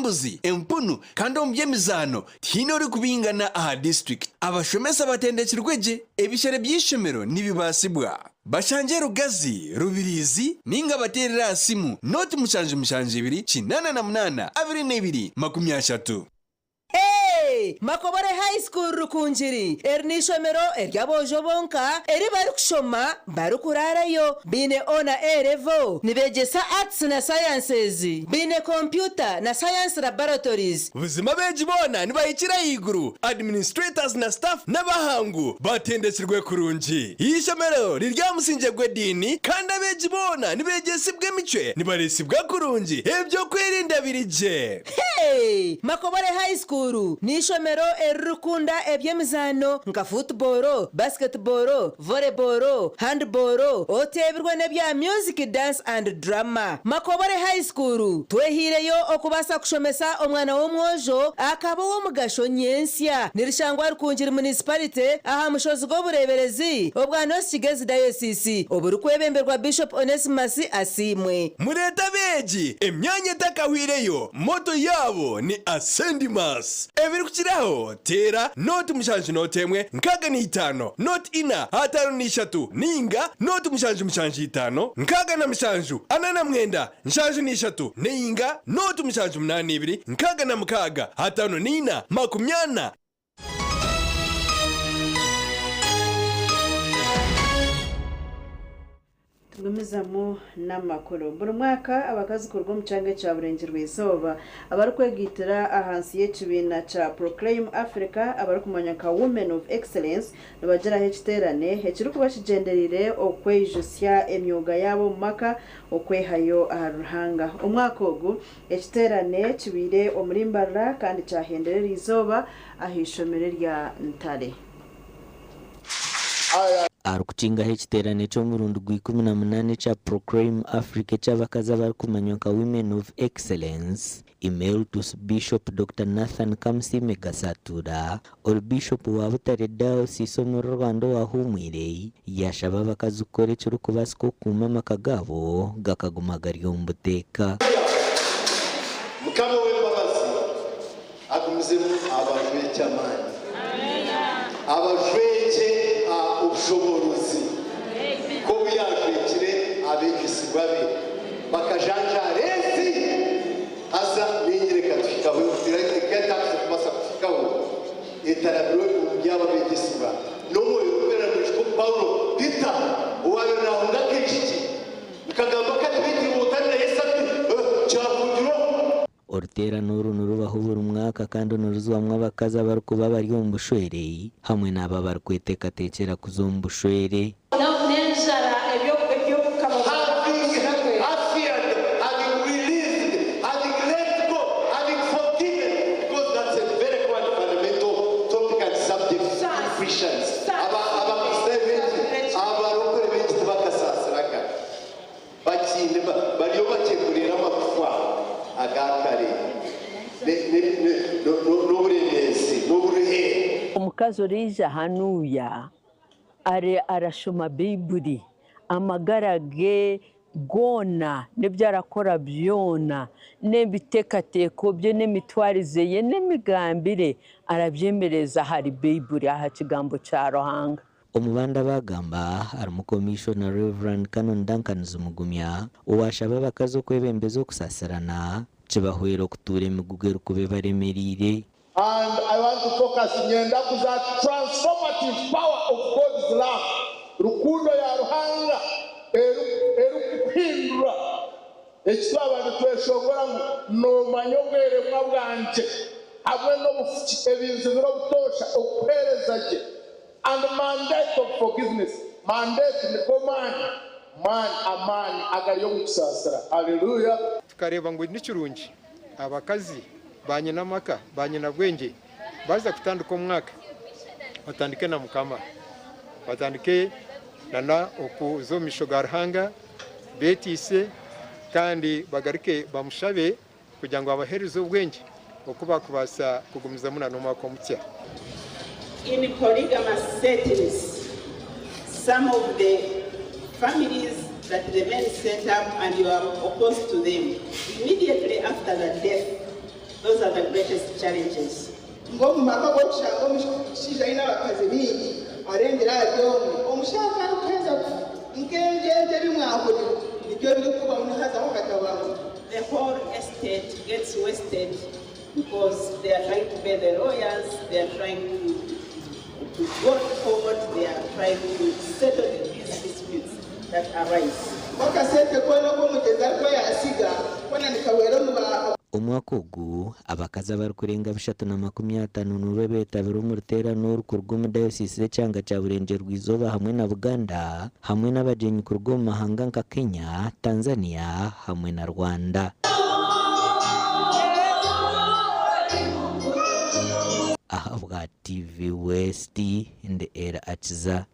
empunu kandi omubyemizano tino uri kubingana aha district abashomesa batendekirweje ebishere by'ishomero nibibasibwa bashanje Rugazi Rubirizi ninga baterera asimu noti mushanje 288 22 Hey! Makobore High School Rukunjiri ernishomero eryabojo bonka eri bari kushoma bari kurarayo bine ona A-level nibegesa arts na sciences bine computer na science laboratories buzima beji bona nibayikira yiguru administrators na staff n'abahangu batendekirwe kurungi ishomero riryamusinje gw'edini kandi abeji bona nibegesibwe mice nibaresibwa kurungi ebyo kwirinda birije. Hey! Makobore High School nishomero erukunda ebyemizano nka football, basketball, volleyball, handball otebirwe nebya music, dance and drama. Makobore High School twehireyo okubasa kushomesa omwana w'omwojo akaba w'omugasho nyensya nirishangwa Rukunjiri municipality aha mushozi g'obureberezi obwa Kigezi diocese oburukwebemberwa Bishop Onesimus Asimwe mureta beji emyanya takahwireyo moto yabo ni Ascendimas ebiri kukiraho tera noti mushanju notemwe nkaga ni 5 noti ina 5 ninga noti mushanju 5 nkaga na mushanju anana mwenda nshanju ni 3 ninga noti mushanju 8 nkaga na mukaga 5 nina 80. Tugumizamo n'amakuru buri mwaka abakazi kurwa mu cyanga cya burengerwe izuba abari kwegitira ahansi y'ekibina cya Proclaim Africa abari kumanya ka Women of Excellence nabagera hekiterane hekiri kubashigenderire okwejusya emyuga yabo maka okwehayo aharuhanga umwaka ogu ekiterane kibire omurimbarra kandi cyahenderera izuba ahishomere rya Ntare arukuchinga hekiterane cyo murundi gw'18 cha Proclaim Africa cy'abakaza bari kumanywa ka Women of Excellence. Email to Bishop Dr. Nathan Kamsime Gasatura or Bishop wa Butare Diocese mu Rwanda wa humwire yashaba abakazi ukore cyo kubasiko kumama kagabo gakagumagari ombuteka mukamo w'imbabazi agumizemo abajwe cyamani abajwe ubushobozi ko biyakire abekisigwa be bakajanja resi aza ningireka tukikaho direct kubasa tukikaho etarabiro byaba bekisigwa no yobera mu Paulo Peter uwayo naho ngakishiki ukagamba katibiti mutana yesati cyabudiro ortera nuru bahubura umwaka kandi nuruzwamwe abakaza bari kuba bari mu bushwere hamwe n'aba bari kwetekatekera kuzombushwere omukazi orija hanuya arashoma Bibuli amagara ge gona nebyo arakora byona n'ebitekateko bye n'emitwarize ye n'emigambire arabyemereza hari Bibuli aha kigambo cya Ruhanga. Omubanda bagamba arimu Commissioner Reverend Canon Duncan Zumugumya uwashaba abakazi okwebembeza okusasirana kibahwera okutuura emigugu erikube baremerire. And I want to focus nyenda ku za transformative power of God's love. Rukundo ya Ruhanga erukuhindura ekitwa abantu tweshongora nomanya obweremwa bwanje hamwe n'obufuki ebintu birobutosha okuhereza gye and mandate of forgiveness. Mandate ni command man amani agari yo kusasira. Hallelujah. Tukareba ngo n'ikirungi abakazi banyina maka banyina bwenge baza kutanduka umwaka batandike na mukama batandike nana okuzomisho garhanga betise kandi bagarike bamushabe kugira ngo abahereze ubwenge okuba kubasa kugumiza muna no mwaka mutya. In polygamous settings, some of the families that the men set up and you are opposed to them immediately after the death, those are the greatest challenges. Ngomu maka gochanga omushija ina bakazi bingi arendera yomwe omushaka ukeza nkenje bimwako nibyo biri kuba munahaza okatabaho. The whole estate gets wasted because they are trying to pay the lawyers, they are trying to go forward, they are trying to settle these disputes that arise. Wakasete kwena ko mugeza ko yasiga kwana nikawera mu Omwaka ogu abakazi abarikurenga 350 n'urwe betabira mu ruterano rukorwa mu diocese cyanga cya Burenge rw'Izoba hamwe na Buganda hamwe n'abajenyi kurwa mu mahanga nka Kenya, Tanzania hamwe na Rwanda. Ahabwa TV West inde era akiza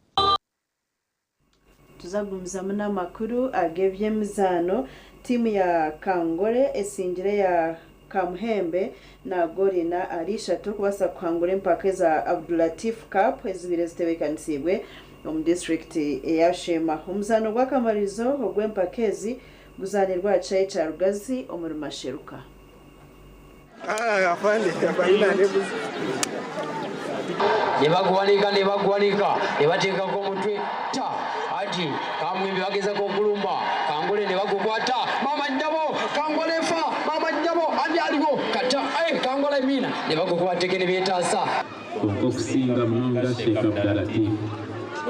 tuzagumiza muna makuru agevye mizano. Timu ya Kangore esingire ya Kamuhembe na Gorina arishatu kubasa Kangore mpaka za Abdulatif Cup ezibire zitebekanisiwe mu district ya Shema. Umuzano gwa kamarizo ogwe mpakezi guzanirwa cyayi cya Rugazi omuri Masheruka. Afande nebuzi nebagwanika nebateeka ko mutwe ta ati kamwimbi bageza ko kulumba Kangole nebagukwata mama njabo Kangole fa mama njabo andi aligo kata Kangole mina nebagukwateke nebetasa okusinga munga Sheikh Abdulatif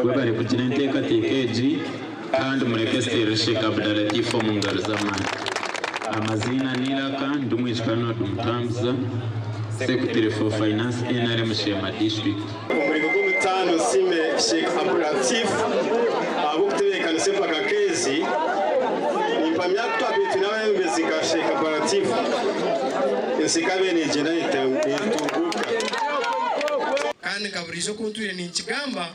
webale kugina enteekateeka egi kandi mureke sitera Sheikh Abdulatif mu ngalo z'amani. Amazina niraka ndumwishikano dumutambuza Secretary for Finance NRM Shema District. Umuriko g'umutano sime Sheikh Abdulatif abo kuterekana sepa kakezi impamya kutwabitu nawe bezika Sheikh Abdulatif nsikabe ni jena itunguka kandi kaburizo kuntwire ni kigamba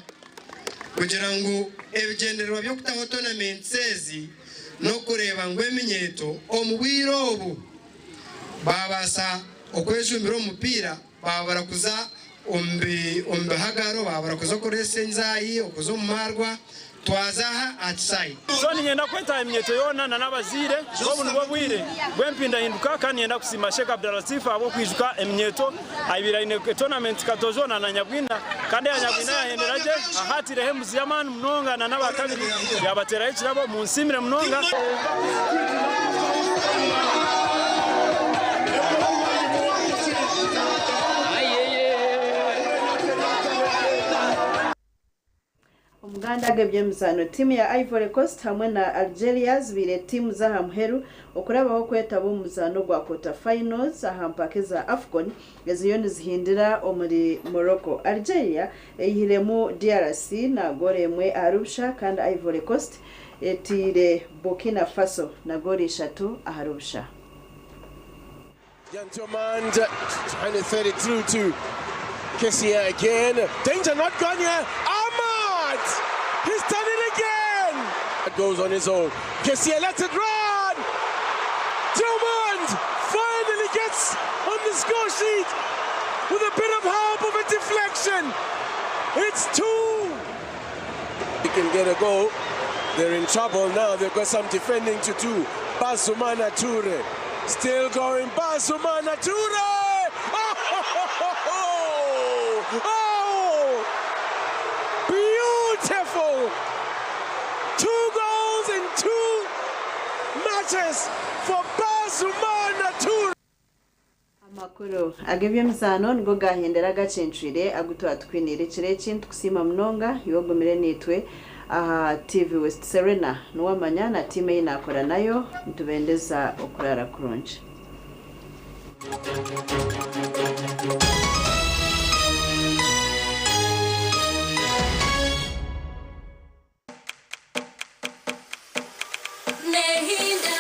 kugira ngo ebigenderwa byo kutaho tournament sezi no kureba ngo eminyeto omubwiro obu babasa okwejumbira omupira babara kuza ombahagaro babara kuza koresa enzayi okuza omumarwa twazaha outside. So ninyenda kweta eminyeto yona na nabazire obu nibwo bwire bwempinda hinduka kandi yenda kusima Sheikh Abdulatif abo kwijuka eminyeto ayibira ine tournament katozona na Nyabwina kandi Nyabwina yahenderaje ahatire hemuzi yamani munonga na nabakabiri yabatera ekirabo mu nsimire munonga. Umuganda agabye muzano timu ya Ivory Coast hamwe na Algeria zibire timu za hamheru okurabaho kwetabo muzano gwa quarter finals ahampake za AFCON eziyoni zihindira omuri Morocco. Algeria eyiremu DRC na goremwe arubsha kandi Ivory Coast etire Burkina Faso na gori 3 aharubsha. Gentlemen, trying to thread it through to Kessia again. Danger not gone yet. He's done it again! It goes on his own. Kessia lets it run! Tillman finally gets on the score sheet with a bit of help of a deflection. It's 2. He can get a goal. They're in trouble now. They've got some defending to do. Basumana Toure. Still going. Basumana Toure! Oh! Beautiful! 2 goals in 2 matches for Asumana Tour. Amakuru agevye msano ngo gahendera Agacencwire agutwa twinire kireki tukusima mnonga yogomere nitwe aha TV West Serena Nuwamanya na time inakora nayo ntubendeza okurara kurunje. Nehinda